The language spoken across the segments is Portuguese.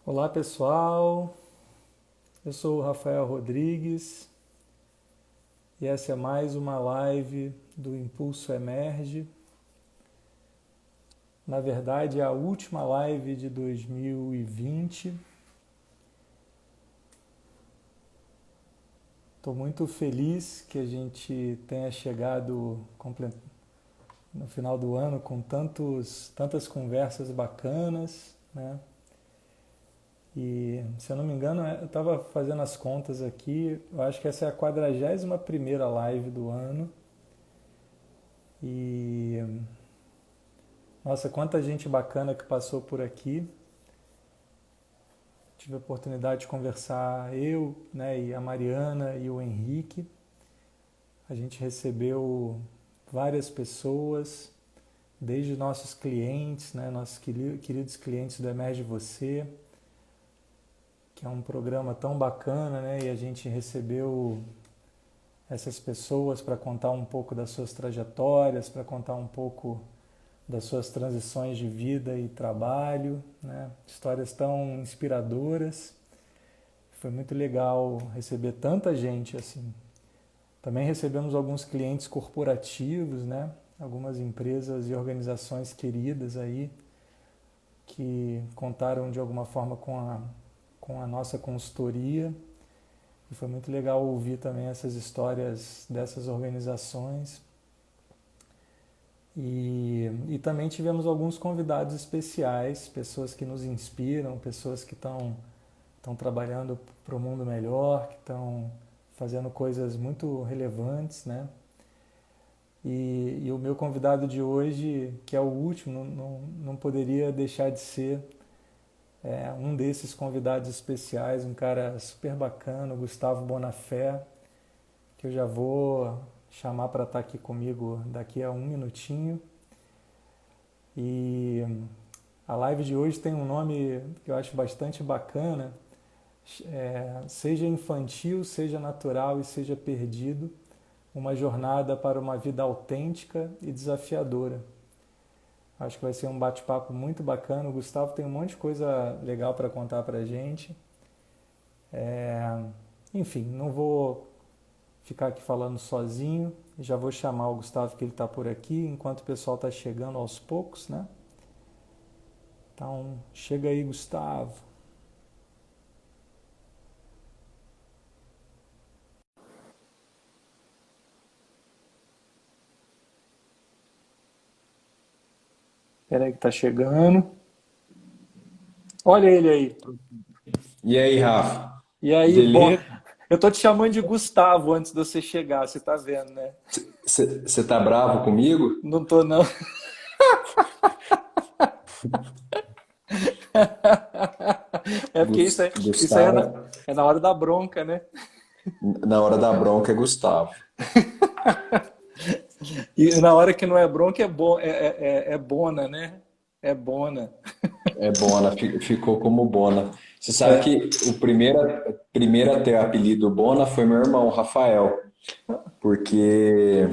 Olá pessoal, eu sou o Rafael Rodrigues e essa é mais uma live do Impulso Emerge. Na verdade, é a última live de 2020. Estou muito feliz que a gente tenha chegado no final do ano com tantas conversas bacanas, né? E, se eu não me engano, eu estava fazendo as contas aqui, eu acho que essa é a 41ª live do ano. E, nossa, quanta gente bacana que passou por aqui. Tive a oportunidade de conversar eu, né, e a Mariana e o Henrique. A gente recebeu várias pessoas, desde nossos clientes, né, nossos queridos clientes do Emerge Você, que é um programa tão bacana, né, e a gente recebeu essas pessoas para contar um pouco das suas trajetórias, para contar um pouco das suas transições de vida e trabalho, né? Histórias tão inspiradoras. Foi muito legal receber tanta gente assim. Também recebemos alguns clientes corporativos, né? Algumas empresas e organizações queridas aí que contaram de alguma forma com a nossa consultoria. E foi muito legal ouvir também essas histórias dessas organizações. E também tivemos alguns convidados especiais, pessoas que nos inspiram, pessoas que estão trabalhando para o mundo melhor, que estão fazendo coisas muito relevantes, né? E o meu convidado de hoje, que é o último, não poderia deixar de ser um desses convidados especiais, um cara super bacana, o Gustavo Bonafé, que eu já vou chamar para estar aqui comigo daqui a um minutinho. E a live de hoje tem um nome que eu acho bastante bacana, seja infantil, seja natural e seja perdido, uma jornada para uma vida autêntica e desafiadora. Acho que vai ser um bate-papo muito bacana. O Gustavo tem um monte de coisa legal para contar para a gente. É, enfim, não vou ficar aqui falando sozinho. Já vou chamar o Gustavo, que ele está por aqui, enquanto o pessoal está chegando aos poucos, né? Então, chega aí, Gustavo. Espera aí que tá chegando. Olha ele aí. E aí, Rafa? E aí, bom, Beleza? eu tô te chamando de Gustavo antes de você chegar, você tá vendo, né? Você tá bravo comigo? Não tô não. É porque isso aí é Gustavo, é na hora da bronca, né? na hora da bronca é Gustavo. E na hora que não é bronca é bona, né? É bona. É Bona, ficou como Bona. Você sabe É. que o primeiro a ter o apelido Bona foi meu irmão, Rafael, porque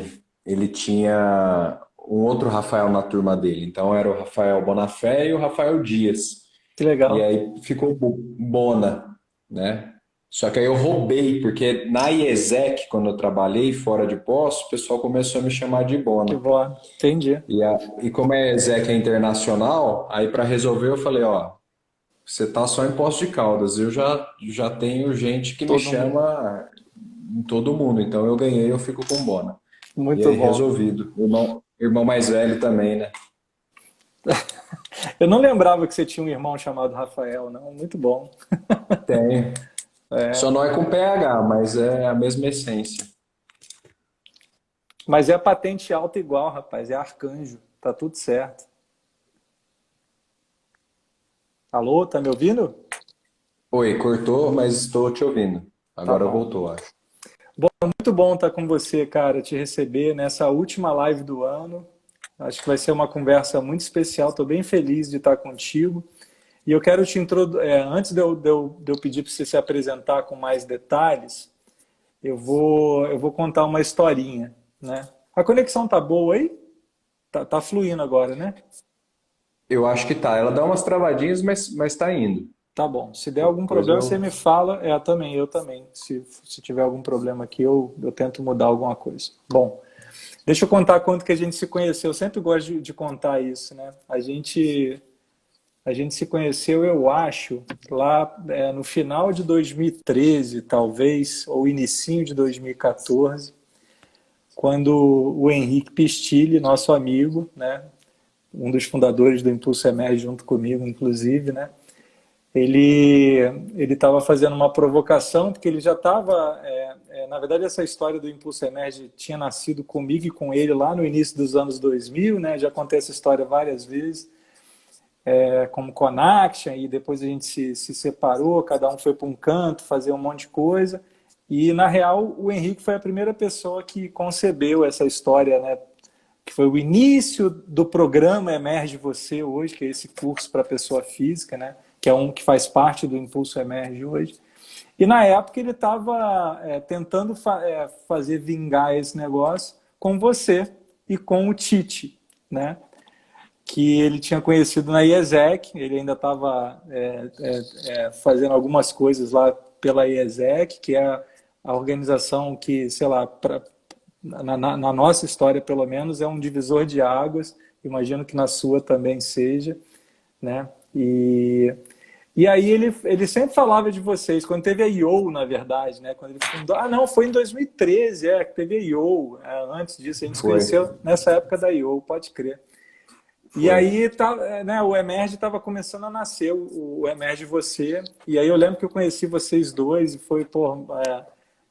ele tinha um outro Rafael na turma dele. Então era o Rafael Bonafé e o Rafael Dias. Que E legal. aí ficou Bona, né? Só que aí eu roubei, porque na IESEC, quando eu trabalhei fora de Poços, o pessoal começou a me chamar de Que Bona. bom. Entendi. E como a IESEC é internacional, aí para resolver eu falei, ó, você tá só em Poços de Caldas, eu já tenho gente que me Todo mundo. chama em todo mundo, então eu ganhei, eu fico com Bona. E Muito aí bom. resolvido. Irmão mais velho também, né? Eu não lembrava que você tinha um irmão chamado Rafael, não. Muito bom. Tem. Só É. não é com PH, mas é a mesma essência. Mas é patente alta igual, rapaz. É arcanjo. Tá tudo certo. Alô, tá me ouvindo? Oi, cortou, mas estou te ouvindo. Tá Agora bom. voltou, acho. Muito bom estar com você, cara, te receber nessa última live do ano. Acho que vai ser uma conversa muito especial. Estou bem feliz de estar contigo. E eu quero te introduzir. Antes de eu pedir para você se apresentar com mais detalhes, eu vou contar uma historinha, né? A conexão tá boa aí? Tá fluindo agora, né? Eu acho que tá. Ela dá umas travadinhas, mas tá indo. Tá bom. Se der algum Depois problema, você eu. me fala. Eu também. Se tiver algum problema aqui, eu tento mudar alguma coisa. Bom, deixa eu contar quando que a gente se conheceu. Eu sempre gosto de contar isso, né? A gente se conheceu, eu acho, lá no final de 2013, talvez, ou inicinho de 2014, quando o Henrique Pistilli, nosso amigo, né? Um dos fundadores do Impulso Emerge junto comigo, inclusive, né? Ele ele estava fazendo uma provocação, porque ele já estava. Na verdade, essa história do Impulso Emerge tinha nascido comigo e com ele lá no início dos anos 2000, né? Já contei essa história várias vezes, como Conaction, e depois a gente se separou, cada um foi para um canto, fazer um monte de coisa. E, na real, o Henrique foi a primeira pessoa que concebeu essa história, né? Que foi o início do programa Emerge Você hoje, que é esse curso para pessoa física, né? Que é um que faz parte do Impulso Emerge hoje. E na época ele estava tentando fazer vingar esse negócio com você e com o Tite, né? Que ele tinha conhecido na IESEC, ele ainda estava fazendo algumas coisas lá pela IESEC, que é a organização que, sei lá, na nossa história pelo menos, é um divisor de águas, imagino que na sua também seja, né? E aí ele sempre falava de vocês, quando teve a IO, na verdade, né? Quando ele fundou, não, foi em 2013, que teve a IO, antes disso, a gente se Foi, conheceu nessa época da IO, pode crer. E foi. aí né, o Emerge estava começando a nascer, o Emerge Você, e aí eu lembro que eu conheci vocês dois, e foi, pô,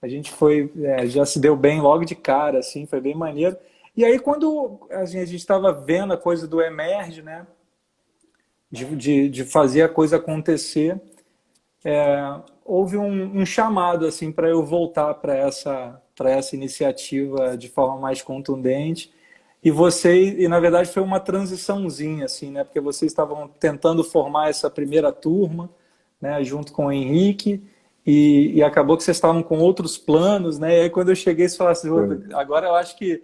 a gente foi, já se deu bem logo de cara, assim, foi bem maneiro. E aí quando a gente estava vendo a coisa do Emerge, né, de fazer a coisa acontecer, houve um chamado assim para eu voltar para essa iniciativa de forma mais contundente. E na verdade foi uma transiçãozinha assim, né? Porque vocês estavam tentando formar essa primeira turma, né, junto com o Henrique, e acabou que vocês estavam com outros planos, né? E aí quando eu cheguei, você falou assim, Foi. agora eu acho que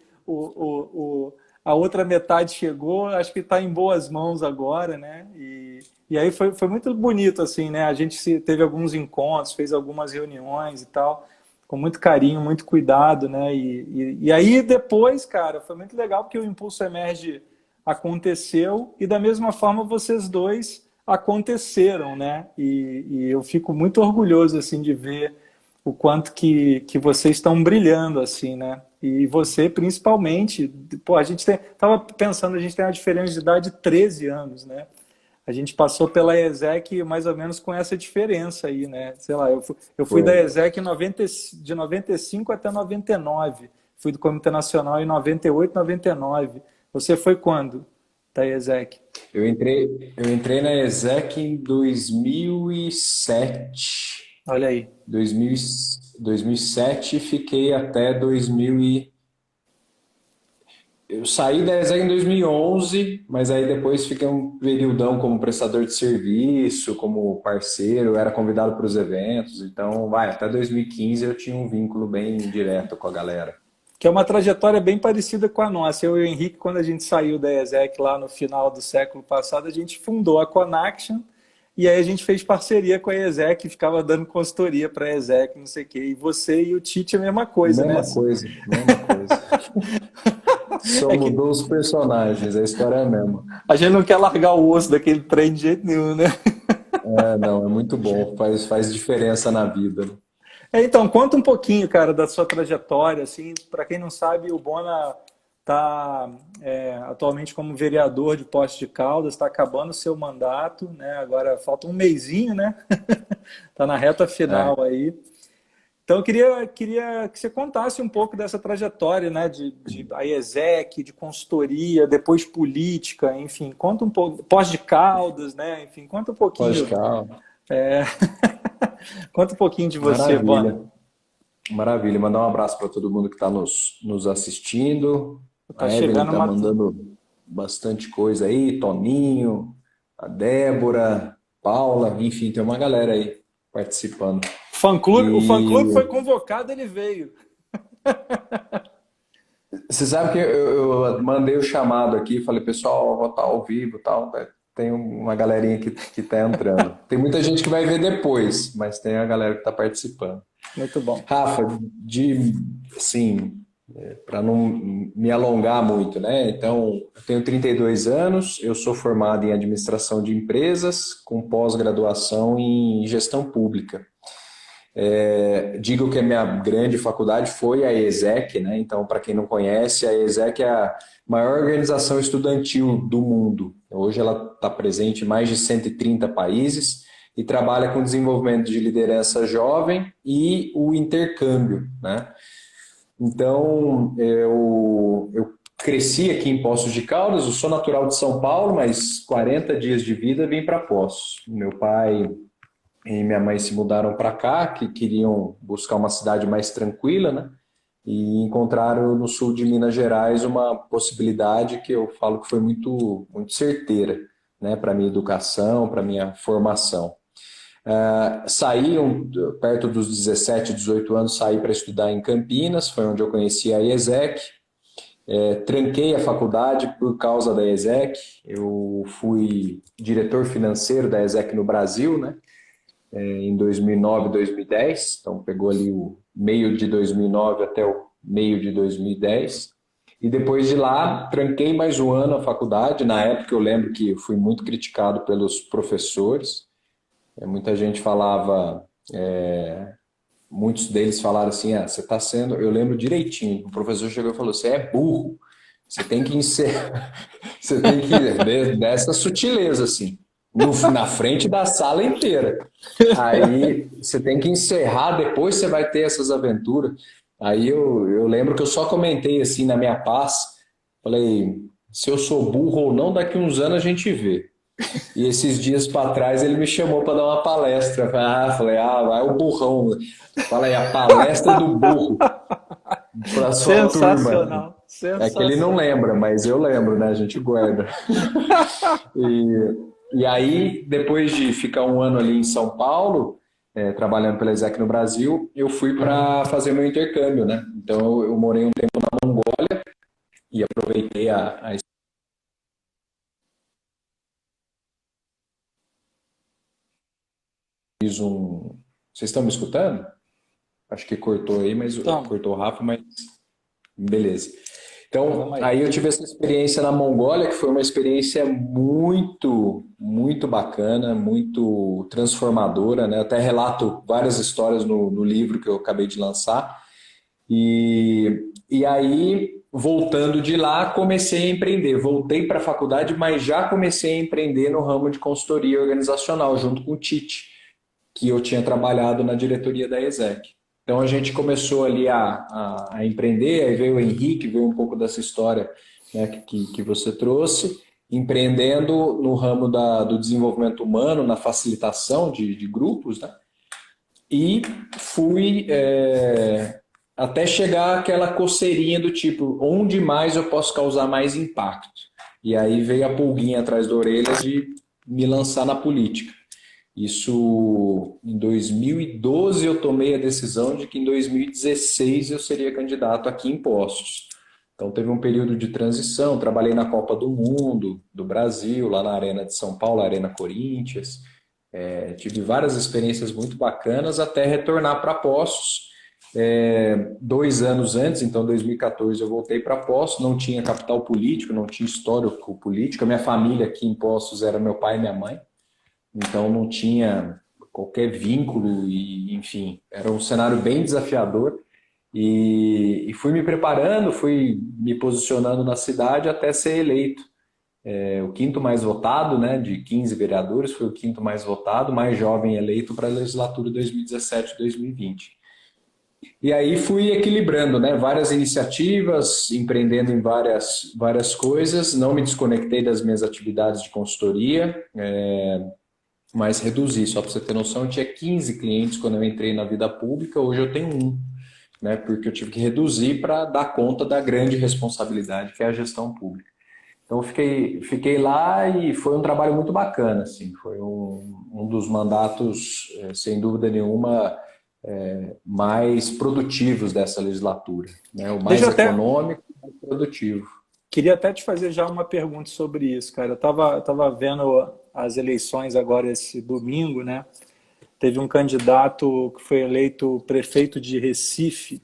a outra metade chegou, acho que está em boas mãos agora, né? E aí foi muito bonito, assim, né? A gente teve alguns encontros, fez algumas reuniões e tal, com muito carinho, muito cuidado, né? E aí depois, cara, foi muito legal porque o Impulso Emerge aconteceu e da mesma forma vocês dois aconteceram, né? E eu fico muito orgulhoso, assim, de ver o quanto que vocês estão brilhando, assim, né? E você, principalmente, pô, tava pensando, a gente tem uma diferença de idade de 13 anos, né? A gente passou pela ESEC mais ou menos com essa diferença aí, né? Sei lá, eu fui da Foi. ESEC de 95 até 99. Fui do Comitê Nacional em 98, 99. Você foi quando da ESEC? Eu entrei na ESEC em 2007. Olha aí. 2000, 2007 e fiquei até 2000 Eu saí da ESEC em 2011, mas aí depois fiquei um período como prestador de serviço, como parceiro, era convidado para os eventos, então até 2015 eu tinha um vínculo bem direto com a galera. Que é uma trajetória bem parecida com a nossa. Eu e o Henrique, quando a gente saiu da ESEC lá no final do século passado, a gente fundou a Conaction e aí a gente fez parceria com a ESEC, ficava dando consultoria para a ESEC, não sei o quê. E você e o Tite a mesma coisa, né? Mesma coisa, mesma coisa. Só É que mudou os personagens, a história é a mesma. a gente não quer largar o osso daquele trem de jeito nenhum, né? Não, é muito bom, faz diferença na vida. Então, conta um pouquinho, cara, da sua trajetória, assim, para quem não sabe, o Bona está atualmente como vereador de Poços de Caldas, está acabando o seu mandato, né? Agora falta um mesinho, né? Está na reta É. final aí. Então, eu queria que você contasse um pouco dessa trajetória, né? De IESEC, de consultoria, depois política, enfim, conta um pouco, Poços de Caldas, né? Enfim, conta um Pode pouquinho. ficar. é, Conta um pouquinho de você, Bona. Maravilha. Maravilha. Mandar um abraço para todo mundo que está nos assistindo. Tá A Evelyn chegando está uma. mandando bastante coisa aí. Toninho, a Débora, Paula, enfim, tem uma galera aí participando. O fã-clube E foi convocado, ele veio. você sabe que eu mandei o chamado aqui, falei, pessoal, vou estar ao vivo e tal. tem uma galerinha que está entrando. Tem muita gente que vai ver depois, mas tem a galera que está participando. Muito bom. Rafa, assim, para não me alongar muito, né? Então, eu tenho 32 anos, eu sou formado em administração de empresas, com pós-graduação em gestão pública. Digo que a minha grande faculdade foi a ESEC, né? Então, para quem não conhece, a ESEC é a maior organização estudantil do mundo. Hoje ela está presente em mais de 130 países e trabalha com desenvolvimento de liderança jovem e o intercâmbio, né? Então, eu cresci aqui em Poços de Caldas, eu sou natural de São Paulo, mas 40 dias de vida vim para Poços. Meu pai e minha mãe se mudaram para cá, que queriam buscar uma cidade mais tranquila, né? E encontraram no sul de Minas Gerais uma possibilidade que eu falo que foi muito, muito certeira, né? Para minha educação, para minha formação. Saí perto dos 17, 18 anos, saí para estudar em Campinas, foi onde eu conheci a ESEC. Tranquei a faculdade por causa da ESEC. Eu fui diretor financeiro da ESEC no Brasil, né? Em 2009, 2010, então pegou ali o meio de 2009 até o meio de 2010. E depois de lá, tranquei mais um ano a faculdade. Na época eu lembro que eu fui muito criticado pelos professores. Muita gente falava, muitos deles falaram assim, você está sendo, eu lembro direitinho, o professor chegou e falou, você é burro, você tem que encerrar, você tem que, dessa sutileza assim, na frente da sala inteira. Aí você tem que encerrar, depois você vai ter essas aventuras. Aí eu lembro que eu só comentei assim na minha paz, falei, se eu sou burro ou não, daqui uns anos a gente vê. E esses dias para trás ele me chamou para dar uma palestra. Falei, vai o burrão. Falei, a palestra do burro para sua turma. Sensacional, É que ele não sensacional. lembra, mas eu lembro, né? A gente guarda. E aí, depois de ficar um ano ali em São Paulo, trabalhando pela ESEC no Brasil, eu fui para fazer meu intercâmbio, né? Então eu morei um tempo na Mongólia e aproveitei a fiz um. Vocês estão me escutando? Acho que cortou aí, mas Então, cortou o Rafa, mas beleza. Então, vamos aí. aí eu tive essa experiência na Mongólia, que foi uma experiência muito, muito bacana, muito transformadora, né? Eu até relato várias histórias no livro que eu acabei de lançar. E aí, voltando de lá, comecei a empreender. Voltei para a faculdade, mas já comecei a empreender no ramo de consultoria organizacional, junto com o Tite, que eu tinha trabalhado na diretoria da ESEC. Então a gente começou ali a empreender, aí veio o Henrique, veio um pouco dessa história, né, que você trouxe, empreendendo no ramo do desenvolvimento humano, na facilitação de grupos, né? E fui até chegar àquela coceirinha do tipo, onde mais eu posso causar mais impacto? E aí veio a pulguinha atrás da orelha de me lançar na política. Isso em 2012 eu tomei a decisão de que em 2016 eu seria candidato aqui em Poços. Então teve um período de transição, trabalhei na Copa do Mundo do Brasil, lá na Arena de São Paulo, Arena Corinthians. Tive várias experiências muito bacanas até retornar para Poços. 2 anos antes, então 2014, eu voltei para Poços, não tinha capital político, não tinha histórico político. A minha família aqui em Poços era meu pai e minha mãe. Então não tinha qualquer vínculo e, enfim, era um cenário bem desafiador e fui me preparando, fui me posicionando na cidade até ser eleito. O quinto mais votado, né, de 15 vereadores, foi o quinto mais votado, mais jovem eleito para a legislatura 2017-2020. E aí fui equilibrando, né, várias iniciativas, empreendendo em várias coisas, não me desconectei das minhas atividades de consultoria, mas reduzi, só para você ter noção, eu tinha 15 clientes quando eu entrei na vida pública, hoje eu tenho um, né? Porque eu tive que reduzir para dar conta da grande responsabilidade que é a gestão pública. Então eu fiquei lá e foi um trabalho muito bacana, assim, foi um dos mandatos, sem dúvida nenhuma, mais produtivos dessa legislatura, né? O Deixa mais eu até, econômico e mais produtivo. Queria até te fazer já uma pergunta sobre isso, cara. Eu tava vendo as eleições agora esse domingo, né? Teve um candidato que foi eleito prefeito de Recife,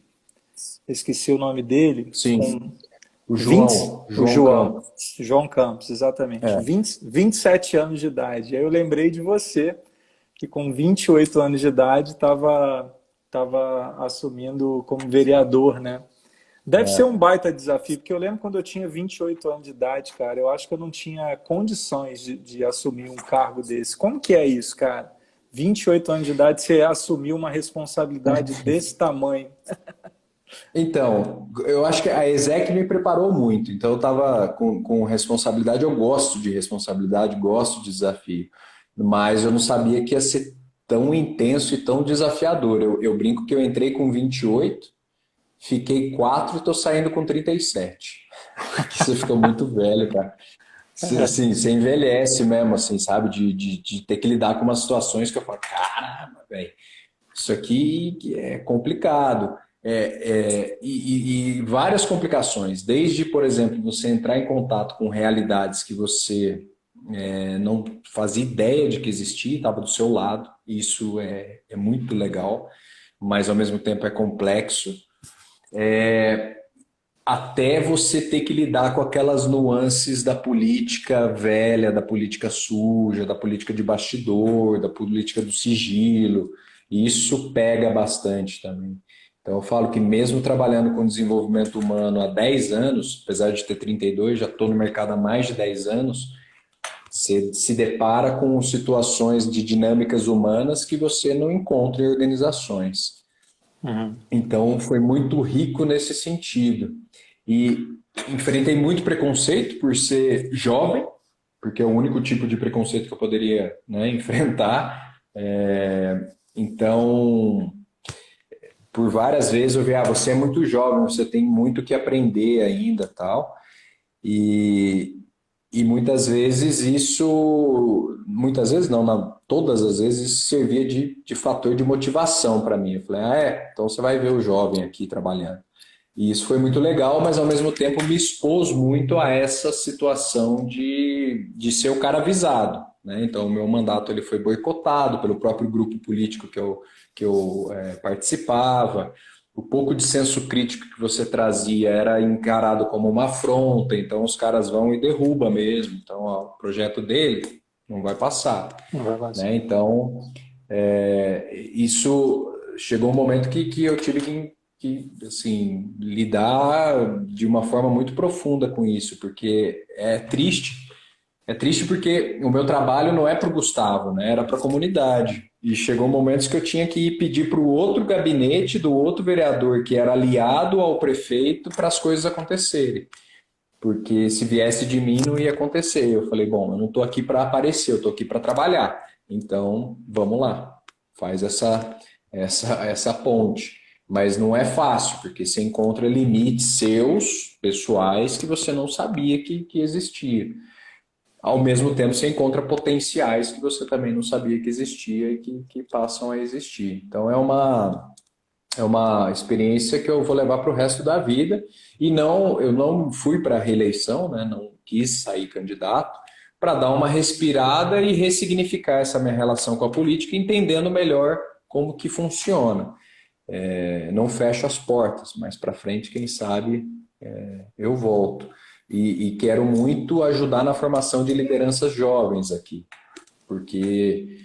esqueci o nome dele, Sim, com o 20, João, o João João, Campos. João Campos, exatamente, É. 27 anos de idade. Aí eu lembrei de você, que com 28 anos de idade tava assumindo como vereador, né? Deve ser um baita desafio, porque eu lembro quando eu tinha 28 anos de idade, cara, eu acho que eu não tinha condições de assumir um cargo desse. Como que é isso, cara? 28 anos de idade, você assumiu uma responsabilidade desse tamanho. Então, eu acho que a ESEC me preparou muito. Então, eu estava com responsabilidade. Eu gosto de responsabilidade, gosto de desafio. Mas eu não sabia que ia ser tão intenso e tão desafiador. Eu brinco que eu entrei com 28, fiquei 4 e estou saindo com 37. Porque você fica muito velho, cara. Assim, você envelhece mesmo, assim, sabe? De ter que lidar com umas situações que eu falo, caramba, velho. Isso aqui é complicado. E várias complicações, desde, por exemplo, você entrar em contato com realidades que você não fazia ideia de que existia, estava do seu lado. Isso é muito legal, mas ao mesmo tempo é complexo. Até você ter que lidar com aquelas nuances da política velha, da política suja, da política de bastidor, da política do sigilo. E isso pega bastante também. Então, eu falo que mesmo trabalhando com desenvolvimento humano há 10 anos, apesar de ter 32, já estou no mercado há mais de 10 anos, você se depara com situações de dinâmicas humanas que você não encontra em organizações. Uhum. Então, foi muito rico nesse sentido. E enfrentei muito preconceito por ser jovem, porque é o único tipo de preconceito que eu poderia, né, enfrentar. Então, por várias vezes eu vi, você é muito jovem, você tem muito que aprender ainda, tal. E, e muitas vezes isso, muitas vezes não, todas as vezes isso servia de fator de motivação para mim. Eu falei, então você vai ver o jovem aqui trabalhando. E isso foi muito legal, mas ao mesmo tempo me expôs muito a essa situação de ser o cara avisado, né? Então, o meu mandato ele foi boicotado pelo próprio grupo político que eu participava. O pouco de senso crítico que você trazia era encarado como uma afronta, então os caras vão e derrubam mesmo. Então, ó, o projeto dele não vai passar, Não vai né? vazar. Então, isso chegou um momento que eu tive assim, lidar de uma forma muito profunda com isso, porque é triste. É triste porque o meu trabalho não é para o Gustavo, né? Era para a comunidade. E chegou momentos que eu tinha que ir pedir para o outro gabinete do outro vereador, que era aliado ao prefeito, para as coisas acontecerem. Porque se viesse de mim não ia acontecer. Eu falei, bom, eu não estou aqui para aparecer, eu estou aqui para trabalhar. Então, vamos lá, faz essa ponte. Mas não é fácil, porque você encontra limites seus, pessoais, que você não sabia que existia. Ao mesmo tempo, você encontra potenciais que você também não sabia que existia e que passam a existir. Então, é uma experiência que eu vou levar para o resto da vida. E não, eu não fui para a reeleição, né? Não quis sair candidato, para dar uma respirada e ressignificar essa minha relação com a política, entendendo melhor como que funciona. Não fecho as portas, mas para frente, quem sabe, eu volto. E quero muito ajudar na formação de lideranças jovens aqui, porque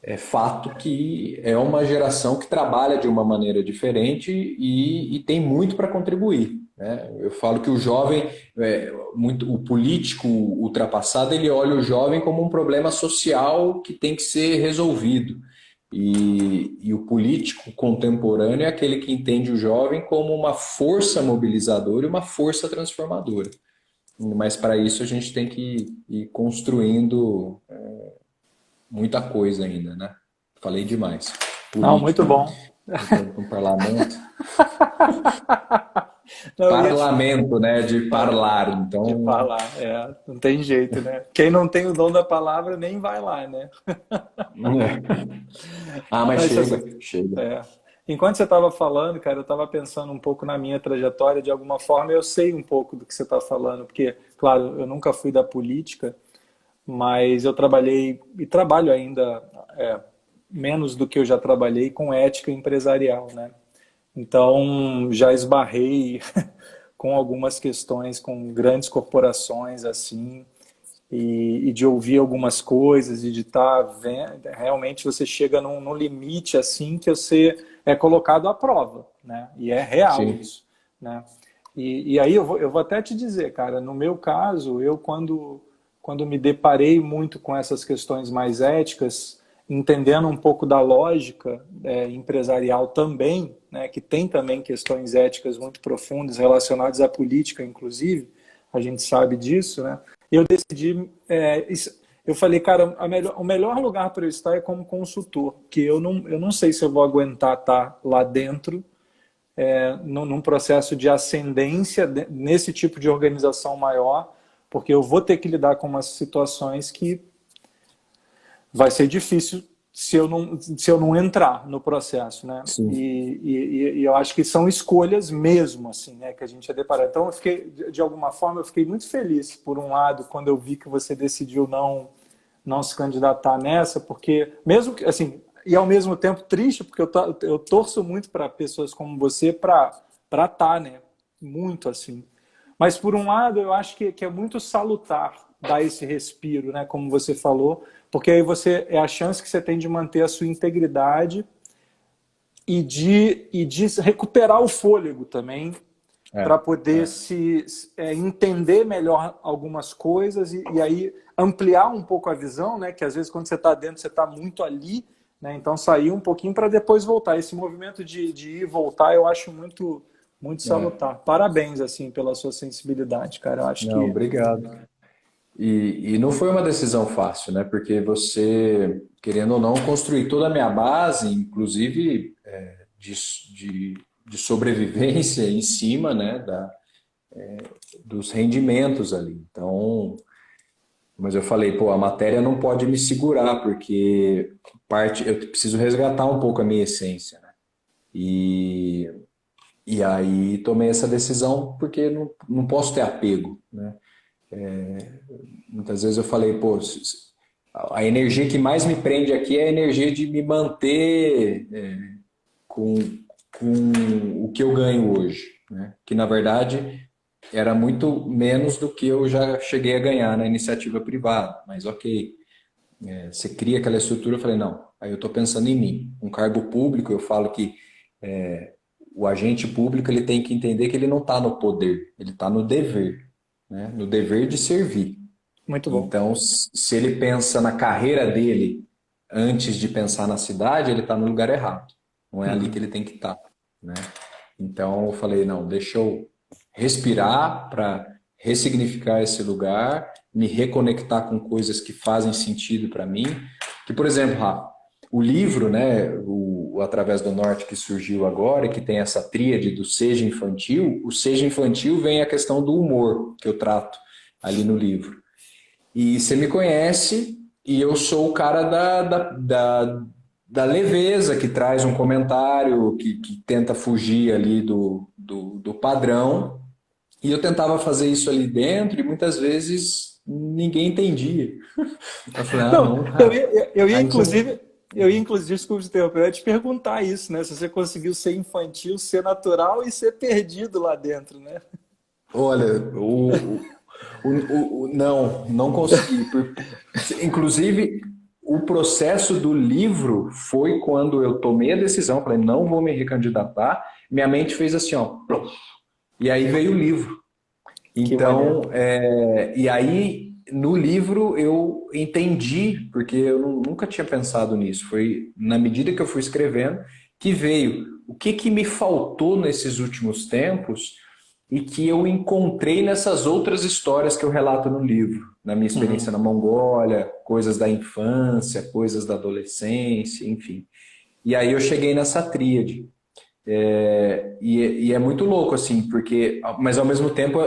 é fato que é uma geração que trabalha de uma maneira diferente e tem muito para contribuir, né? Eu falo que o jovem, o político ultrapassado, ele olha o jovem como um problema social que tem que ser resolvido. E o político contemporâneo é aquele que entende o jovem como uma força mobilizadora e uma força transformadora. Mas para isso a gente tem que ir construindo muita coisa ainda, né? Falei demais. Não, muito Política bom. no parlamento. Não, eu ia te Parlamento, né? De parlare. de Então, falar, não tem jeito, né? Quem não tem o dom da palavra nem vai lá, né? mas Mas, chega, chega. é. enquanto você estava falando, cara, eu estava pensando um pouco na minha trajetória, de alguma forma eu sei um pouco do que você está falando, porque, claro, eu nunca fui da política, mas eu trabalhei e trabalho ainda menos do que eu já trabalhei com ética empresarial, né? Então já esbarrei com algumas questões com grandes corporações assim e de ouvir algumas coisas e de estar vendo, realmente você chega num limite assim que você é colocado à prova, né? E é real Sim, isso, né? E aí eu vou até te dizer, cara, no meu caso, eu quando me deparei muito com essas questões mais éticas, entendendo um pouco da lógica empresarial também, né, que tem também questões éticas muito profundas relacionadas à política, inclusive, a gente sabe disso, né? Eu decidi, eu falei, cara, o melhor lugar para eu estar é como consultor, que eu não sei se eu vou aguentar estar lá dentro, num processo de ascendência nesse tipo de organização maior, porque eu vou ter que lidar com umas situações que vai ser difícil se eu não entrar no processo, né? sim. E eu acho que são escolhas mesmo, assim, né, que a gente ia deparar. Então, eu fiquei, de alguma forma, eu fiquei muito feliz, por um lado, quando eu vi que você decidiu não se candidatar nessa, porque mesmo que, assim, e ao mesmo tempo triste, porque eu torço muito para pessoas como você para estar, né? Muito assim. Mas por um lado, eu acho que é muito salutar dar esse respiro, né? Como você falou, porque aí você é a chance que você tem de manter a sua integridade e de recuperar o fôlego também É, para poder é. se entender melhor algumas coisas e aí ampliar um pouco a visão, né? Que às vezes quando você está dentro você está muito ali, né? Então sair um pouquinho para depois voltar. Esse movimento de ir e voltar eu acho muito É. salutar. Parabéns assim pela sua sensibilidade, cara. Eu acho Não, que obrigado. E não foi uma decisão fácil, né? Porque você, querendo ou não, construir toda a minha base, inclusive de, de sobrevivência em cima, né, dos rendimentos ali. Então, mas eu falei, pô, a matéria não pode me segurar, porque eu preciso resgatar um pouco a minha essência, né? E, e aí tomei essa decisão porque não posso ter apego, né? Muitas vezes eu falei, pô, a energia que mais me prende aqui é a energia de me manter com, com o que eu ganho hoje, né? Que na verdade era muito menos do que eu já cheguei a ganhar na iniciativa privada, mas ok. Você cria aquela estrutura, eu falei, não, aí eu estou pensando em mim. Um cargo público, eu falo que o agente público ele tem que entender que ele não está no poder, ele está no dever, né? No dever de servir. muito bom. Então, se ele pensa na carreira dele antes de pensar na cidade, ele está no lugar errado. Não é ali que Uhum. ele tem que estar, né? Então, eu falei, não, deixa eu respirar para ressignificar esse lugar, me reconectar com coisas que fazem sentido para mim. Que, por exemplo, Rafa, o livro, né, o Através do Norte que surgiu agora, que tem essa tríade do seja infantil, o seja infantil vem a questão do humor que eu trato ali no livro. E você me conhece e eu sou o cara da leveza, que traz um comentário, que tenta fugir ali do padrão. E eu tentava fazer isso ali dentro e muitas vezes ninguém entendia. Eu falei, ah, Não, não, eu cara. ia, eu ia Aí você. inclusive, eu ia inclusive, desculpa te interromper, eu ia te perguntar isso, né? Se você conseguiu ser infantil, ser natural e ser perdido lá dentro, né? Olha, não consegui. Inclusive, o processo do livro foi quando eu tomei a decisão, falei, não vou me recandidatar. Minha mente fez assim, ó, e aí veio o livro. Que maneiro. Então, e aí no livro eu entendi, porque eu nunca tinha pensado nisso. Foi na medida que eu fui escrevendo que veio o que me faltou nesses últimos tempos e que eu encontrei nessas outras histórias que eu relato no livro, na minha experiência Uhum. na Mongólia, coisas da infância, coisas da adolescência, enfim. E aí eu cheguei nessa tríade. E é muito louco, assim, porque, mas ao mesmo tempo,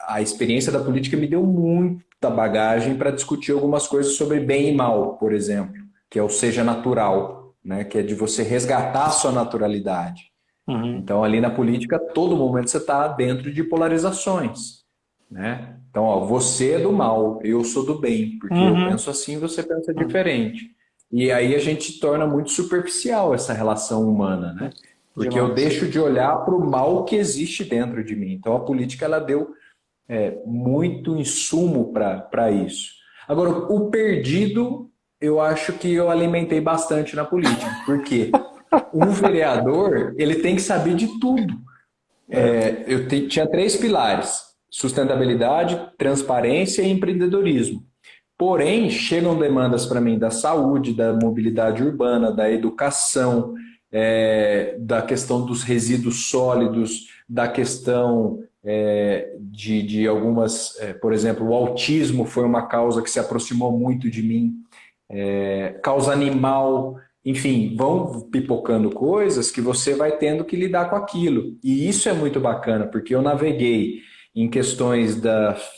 a experiência da política me deu muita bagagem para discutir algumas coisas sobre bem e mal, por exemplo, que é o seja natural. né? Que é de você resgatar a sua naturalidade. Uhum. Então, ali na política, todo momento você está dentro de polarizações, né? Então, ó, você é do mal, eu sou do bem, porque eu Uhum. penso assim, você pensa Uhum. diferente. E aí a gente torna muito superficial essa relação humana, né? Porque eu Demais. deixo de olhar para o mal que existe dentro de mim. Então, a política, ela deu muito insumo para isso. Agora, o perdido, eu acho que eu alimentei bastante na política. Por quê? Um vereador, ele tem que saber de tudo. Tinha três pilares: sustentabilidade, transparência e empreendedorismo. Porém, chegam demandas para mim da saúde, da mobilidade urbana, da educação, da questão dos resíduos sólidos, da questão de algumas, por exemplo, o autismo foi uma causa que se aproximou muito de mim, causa animal, enfim, vão pipocando coisas que você vai tendo que lidar com aquilo. E isso é muito bacana, porque eu naveguei em questões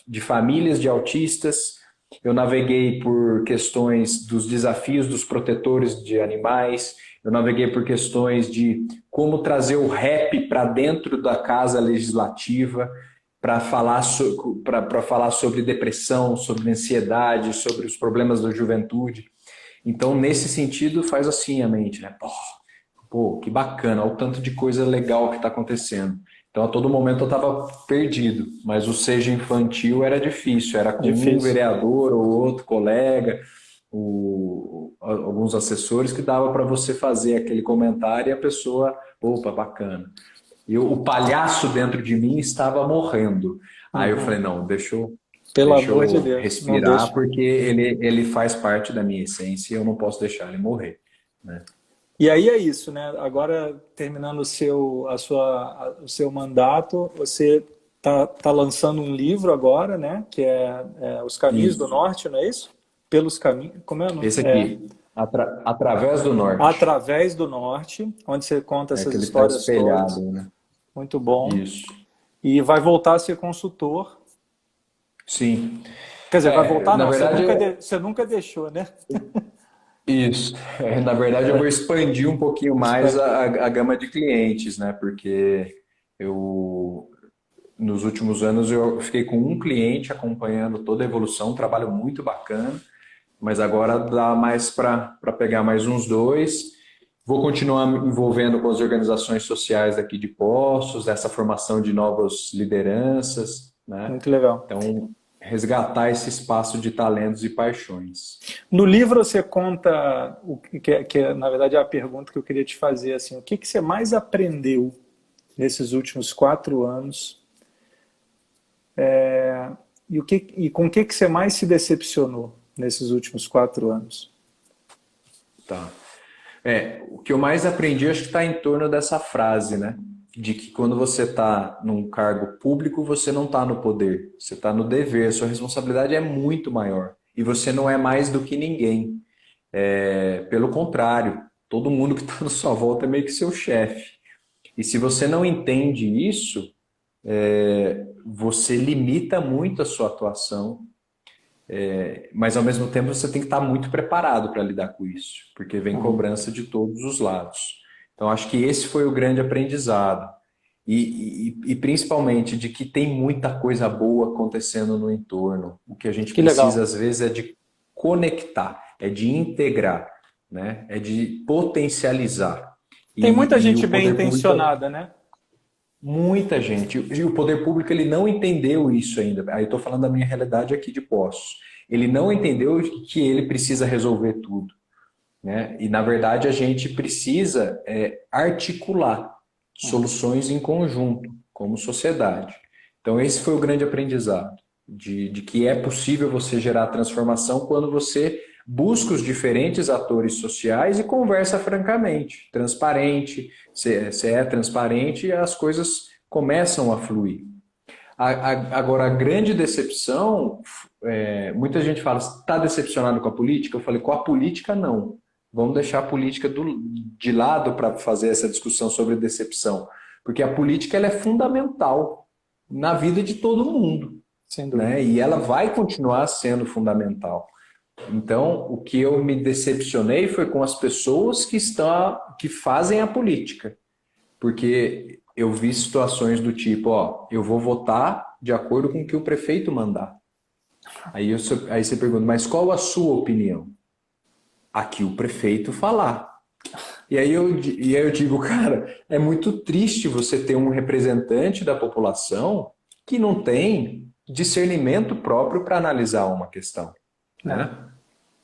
de famílias de autistas, eu naveguei por questões dos desafios dos protetores de animais, eu naveguei por questões de como trazer o rap para dentro da casa legislativa, para falar sobre depressão, sobre ansiedade, sobre os problemas da juventude. Então, nesse sentido, faz assim a mente, né? Pô, que bacana, olha o tanto de coisa legal que está acontecendo. Então, a todo momento eu estava perdido, mas o seja infantil era difícil, era com um Difícil. vereador ou outro colega, alguns assessores que dava para você fazer aquele comentário e a pessoa, opa, bacana. E o palhaço dentro de mim estava morrendo. Aí eu falei, Uhum. não, Pelo deixa amor de eu Deus, não respirar, deixa. porque ele faz parte da minha essência e eu não posso deixar ele morrer, né? E aí é isso, né? Agora, terminando o seu mandato, você tá lançando um livro agora, né? Que é Os Caminhos do Isso. Norte, não é isso? Pelos caminhos. Como é o nome? Esse aqui, Através do Norte, Através do Norte, onde você conta é essas que ele está histórias todas. espelhado, né? Muito bom. Isso. E vai voltar a ser consultor. Sim. Quer dizer, vai voltar Na não, verdade, você nunca deixou, né? isso. Na verdade, eu vou expandir um pouquinho mais Expande. a gama de clientes, né? Porque eu, nos últimos anos, eu fiquei com um cliente acompanhando toda a evolução, um trabalho muito bacana, mas agora dá mais para pegar mais uns dois. Vou continuar me envolvendo com as organizações sociais daqui de Poços, essa formação de novas lideranças, né? Muito legal. Então, resgatar esse espaço de talentos e paixões. No livro você conta na verdade é a pergunta que eu queria te fazer assim, o que você mais aprendeu nesses últimos 4 anos e com o que você mais se decepcionou nesses últimos 4 anos? Tá. O que eu mais aprendi, acho que está em torno dessa frase, né? De que quando você está num cargo público, você não está no poder, você está no dever, sua responsabilidade é muito maior. E você não é mais do que ninguém. Pelo contrário, todo mundo que está na sua volta é meio que seu chefe. E se você não entende isso, você limita muito a sua atuação, mas ao mesmo tempo você tem que estar muito preparado para lidar com isso, porque vem Uhum. cobrança de todos os lados. Então acho que esse foi o grande aprendizado. E principalmente de que tem muita coisa boa acontecendo no entorno. O que a gente Que legal. precisa às vezes é de conectar, é de integrar, né? É de potencializar. Tem muita E gente o bem poder público, intencionada, né? muita gente. E o poder público ele não entendeu isso ainda. Aí estou falando da minha realidade aqui de Poços. Ele não entendeu que ele precisa resolver tudo, né? E na verdade a gente precisa articular soluções em conjunto, como sociedade. Então esse foi o grande aprendizado, de que é possível você gerar transformação quando você busca os diferentes atores sociais e conversa francamente, transparente. Você é transparente e as coisas começam a fluir. Agora, a grande decepção, muita gente fala, está decepcionado com a política? Eu falei, com a política não. Vamos deixar a política de lado para fazer essa discussão sobre decepção. Porque a política ela é fundamental na vida de todo mundo, Sem dúvida. né? E ela vai continuar sendo fundamental. Então, o que eu me decepcionei foi com as pessoas que fazem a política. Porque eu vi situações do tipo, ó, eu vou votar de acordo com o que o prefeito mandar. Aí você pergunta, mas qual a sua opinião? A que o prefeito falar. E aí eu digo, cara, é muito triste você ter um representante da população que não tem discernimento próprio para analisar uma questão, né?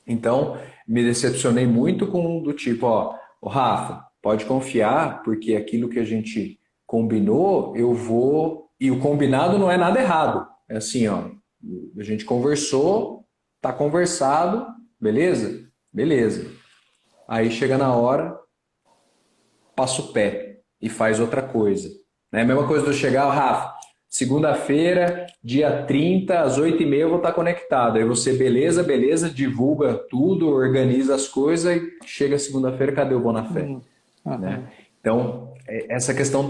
Então, me decepcionei muito com do tipo, ó, "Ô, Rafa, pode confiar, porque aquilo que a gente combinou, eu vou. E o combinado não é nada errado. É assim, ó, a gente conversou, tá conversado, beleza? Beleza. Aí chega na hora, passa o pé e faz outra coisa. Né? A mesma coisa do chegar, Rafa, segunda-feira, dia 30 às 8h30 eu vou estar conectado. Aí você, beleza, beleza, divulga tudo, organiza as coisas e chega segunda-feira, cadê o Bonafé? Né? Então, essa questão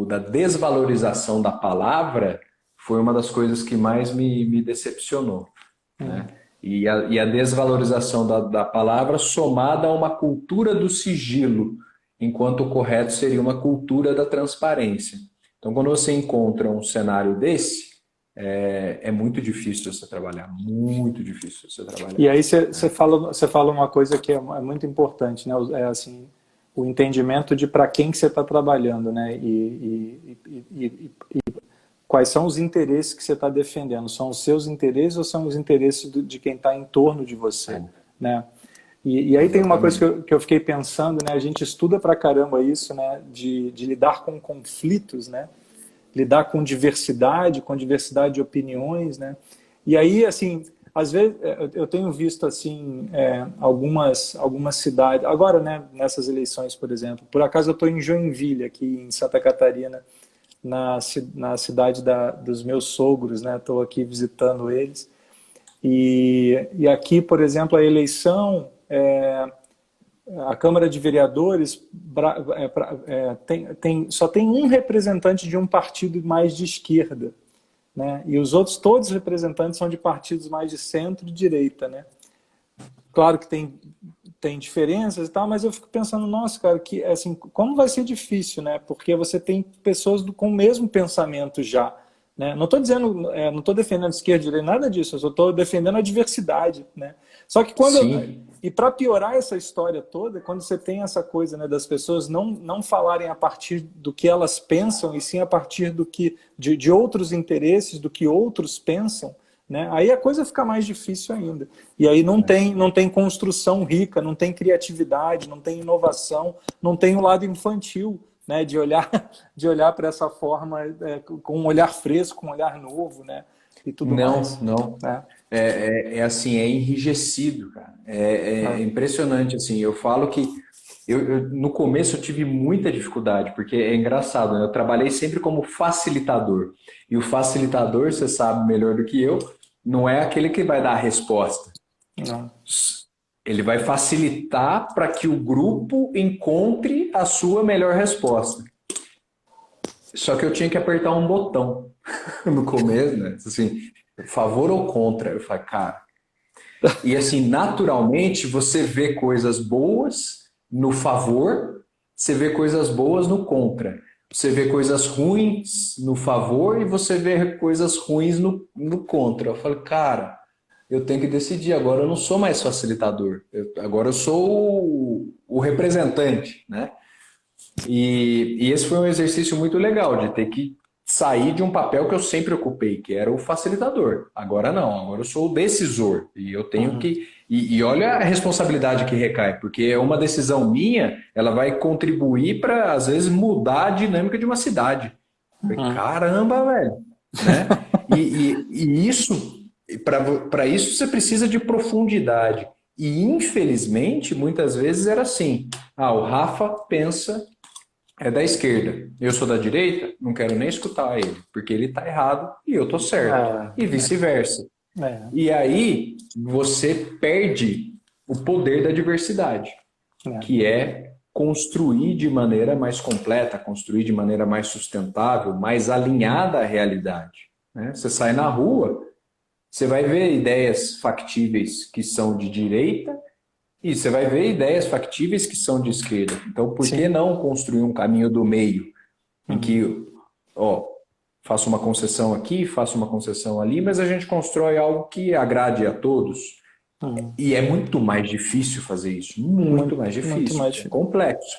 da desvalorização da palavra foi uma das coisas que mais me decepcionou. Né? E a desvalorização da palavra somada a uma cultura do sigilo, enquanto o correto seria uma cultura da transparência. Então, quando você encontra um cenário desse, é muito difícil você trabalhar, muito difícil você trabalhar. E aí você fala uma coisa que é muito importante, né? É assim, o entendimento de para quem que você está trabalhando, né? E quais são os interesses que você está defendendo? São os seus interesses ou são os interesses de quem está em torno de você, né? E aí tem uma coisa que eu fiquei pensando, né? A gente estuda pra caramba isso, né? De lidar com conflitos, né? Lidar com diversidade de opiniões, né? E aí, assim, às vezes eu tenho visto assim algumas cidades agora, né? Nessas eleições, por exemplo. Por acaso eu estou em Joinville, aqui em Santa Catarina, na cidade dos meus sogros, né? Estou aqui visitando eles. E aqui, por exemplo, a eleição, a Câmara de Vereadores só tem um representante de um partido mais de esquerda, né? E os outros, todos os representantes são de partidos mais de centro e direita, né? Claro que tem diferenças e tal, mas eu fico pensando, nossa, cara, que assim, como vai ser difícil, né? Porque você tem pessoas com o mesmo pensamento já, né? Não estou dizendo, não estou defendendo a esquerda, direita, nada disso, eu só estou defendendo a diversidade, né? Só que e para piorar essa história toda, quando você tem essa coisa, né, das pessoas não falarem a partir do que elas pensam, e sim a partir de outros interesses, do que outros pensam, né? Aí a coisa fica mais difícil ainda. E aí não tem construção rica, não tem criatividade, não tem inovação, não tem o lado infantil, né? De olhar para essa forma com um olhar fresco, com um olhar novo, né? E tudo mais. Não. Assim, é enrijecido, cara. É impressionante, assim. Eu falo que no começo eu tive muita dificuldade, porque é engraçado, né? Eu trabalhei sempre como facilitador. E o facilitador, você sabe melhor do que eu, não é aquele que vai dar a resposta. Não. Ele vai facilitar para que o grupo encontre a sua melhor resposta. Só que eu tinha que apertar um botão no começo, né? Assim, favor ou contra? Eu falei, cara. E assim, naturalmente, você vê coisas boas no favor, você vê coisas boas no contra. Você vê coisas ruins no favor e você vê coisas ruins no contra. Eu falei, cara, eu tenho que decidir. Agora eu não sou mais facilitador. Agora eu sou o representante, né? E esse foi um exercício muito legal, de ter que sair de um papel que eu sempre ocupei, que era o facilitador. Agora não, agora eu sou o decisor. E eu tenho que. E olha a responsabilidade que recai, porque é uma decisão minha, ela vai contribuir para, às vezes, mudar a dinâmica de uma cidade. Caramba, velho! Né? E isso, para isso, você precisa de profundidade. E, infelizmente, muitas vezes era assim. O Rafa pensa da esquerda. Eu sou da direita, não quero nem escutar ele, porque ele está errado e eu tô certo. E vice-versa. E aí você perde o poder da diversidade, que é construir de maneira mais completa, construir de maneira mais sustentável, mais alinhada à realidade. Né? Você sai na rua, você vai ver ideias factíveis que são de direita e você vai ver ideias factíveis que são de esquerda. Então, por que Sim. não construir um caminho do meio, em Uhum. que, ó, faço uma concessão aqui, faço uma concessão ali, mas a gente constrói algo que agrade a todos. Uhum. E é muito mais difícil fazer isso, muito mais Muito difícil, mais é difícil. complexo,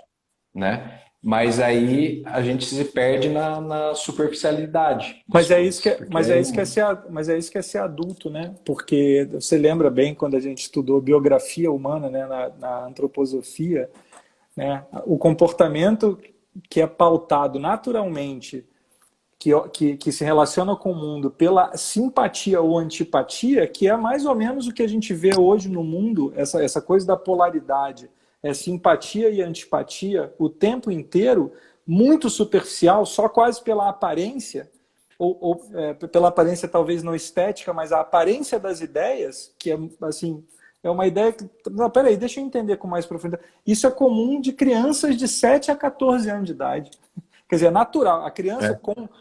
né? Mas aí a gente se perde na superficialidade das coisas, porque Mas aí é isso que é ser, mas é isso que é ser adulto, né? Porque você lembra bem quando a gente estudou biografia humana, né, na antroposofia, né? O comportamento que é pautado naturalmente, que se relaciona com o mundo pela simpatia ou antipatia, que é mais ou menos o que a gente vê hoje no mundo, essa coisa da polaridade, é simpatia e antipatia o tempo inteiro, muito superficial, só quase pela aparência, pela aparência talvez não estética, mas a aparência das ideias, que é assim, é uma ideia que. Não, peraí, deixa eu entender com mais profundidade. Isso é comum de crianças de 7 a 14 anos de idade. Quer dizer, é natural. A criança, é,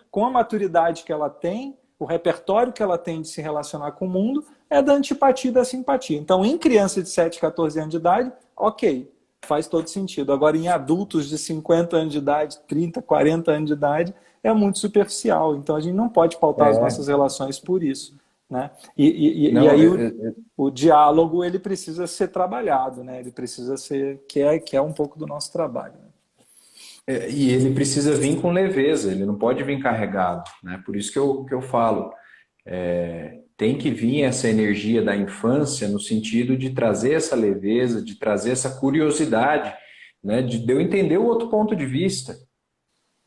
com a maturidade que ela tem, o repertório que ela tem de se relacionar com o mundo, é da antipatia e da simpatia. Então, em criança de 7, 14 anos de idade, ok, faz todo sentido. Agora, em adultos de 50 anos de idade, 30, 40 anos de idade, é muito superficial. Então, a gente não pode pautar as é, nossas relações por isso. Né? E não, aí o diálogo ele precisa ser trabalhado, né? Ele precisa ser, que é um pouco do nosso trabalho. Né? e ele precisa vir com leveza, ele não pode vir carregado, né? Por isso que eu falo, tem que vir essa energia da infância no sentido de trazer essa leveza, de trazer essa curiosidade, né? De eu entender o outro ponto de vista.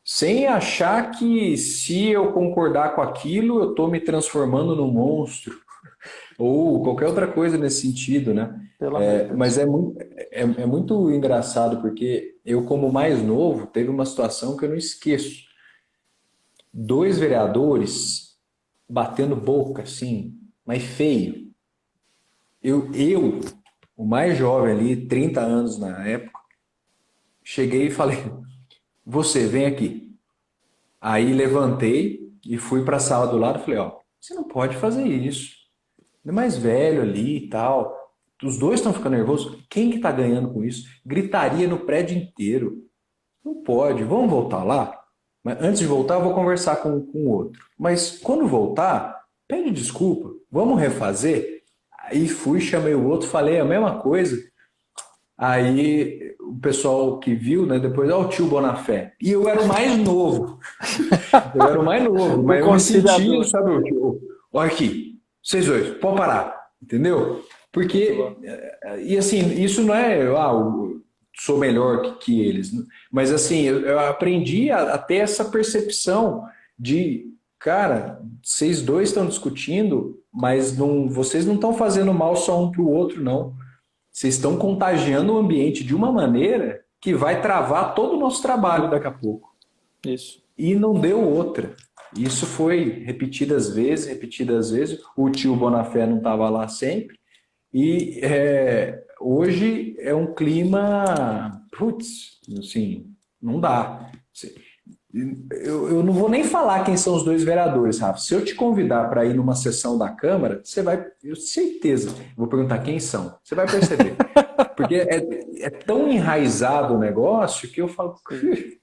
Sem achar que se eu concordar com aquilo, eu estou me transformando num monstro, ou qualquer outra coisa nesse sentido, né? Pelo amor de Mas Deus. é muito engraçado, porque eu, como mais novo, teve uma situação que eu não esqueço. Dois vereadores batendo boca, assim, mas feio. Eu, o mais jovem ali, 30 anos na época, cheguei e falei: Você, vem aqui. Aí levantei e fui para a sala do lado e falei: Ó, você não pode fazer isso. Ele é mais velho ali e tal. Os dois estão ficando nervosos. Quem que tá ganhando com isso? Gritaria no prédio inteiro. Não pode. Vamos voltar lá? Mas antes de voltar, eu vou conversar com o outro. Mas quando voltar, pede desculpa. Vamos refazer? Aí fui, chamei o outro, falei a mesma coisa. Aí o pessoal que viu, né, depois, ó, o tio Bonafé. E eu era o mais novo. Eu era o mais novo, O mas eu me sentia, conciliador. sabe, olha aqui, vocês dois, pode parar, entendeu? Muito Porque, bom. e assim, isso não é, eu sou melhor que eles, mas assim, eu aprendi a ter essa percepção de, cara, vocês dois estão discutindo, mas não, vocês não estão fazendo mal só um para o outro, não. Vocês estão contagiando o ambiente de uma maneira que vai travar todo o nosso trabalho daqui a pouco. Isso. E não deu outra. Isso foi repetidas vezes, repetidas vezes. O tio Bonafé não estava lá sempre. E hoje é um clima. Putz, assim, não dá. Eu não vou nem falar quem são os dois vereadores, Rafa. Se eu te convidar para ir numa sessão da Câmara, você vai, eu certeza, vou perguntar quem são. Você vai perceber. Porque é tão enraizado o negócio que eu falo, Sim.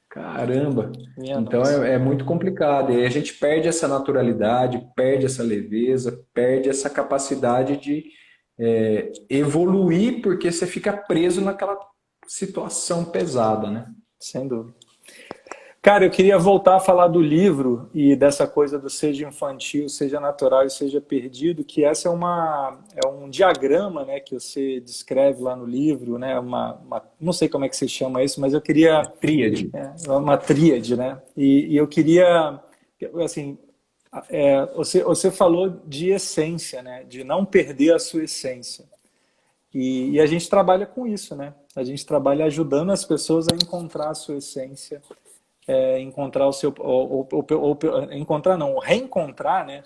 caramba. Minha Então nossa. é muito complicado. E aí a gente perde essa naturalidade, perde essa leveza, perde essa capacidade de evoluir, porque você fica preso naquela situação pesada, né? Sem dúvida. Cara, eu queria voltar a falar do livro e dessa coisa do seja infantil, seja natural e seja perdido, que essa é um diagrama, né, que você descreve lá no livro, né, não sei como é que se chama isso, mas eu queria Tríade. uma tríade, né? E eu queria, assim, você falou de essência, né? De não perder a sua essência. E a gente trabalha com isso, né? A gente trabalha ajudando as pessoas a encontrar a sua essência, encontrar o seu, encontrar não, reencontrar, né?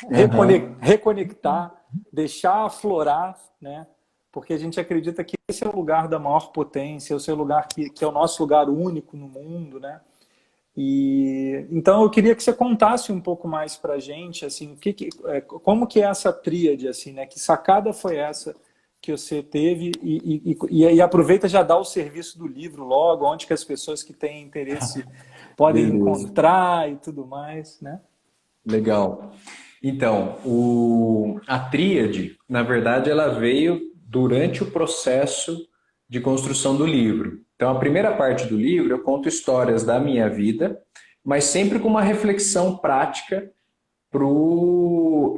Aham. Reconectar, deixar aflorar, né? Porque a gente acredita que esse é o lugar da maior potência, esse é o lugar que é o nosso lugar único no mundo, né? E então eu queria que você contasse um pouco mais para a gente, assim, como que é essa tríade, assim, né? Que sacada foi essa que você teve e aproveita e já dá o serviço do livro logo, onde que as pessoas que têm interesse podem Beleza, encontrar e tudo mais, né? legal. Então, a tríade, na verdade, ela veio durante o processo de construção do livro. Então, a primeira parte do livro eu conto histórias da minha vida, mas sempre com uma reflexão prática para o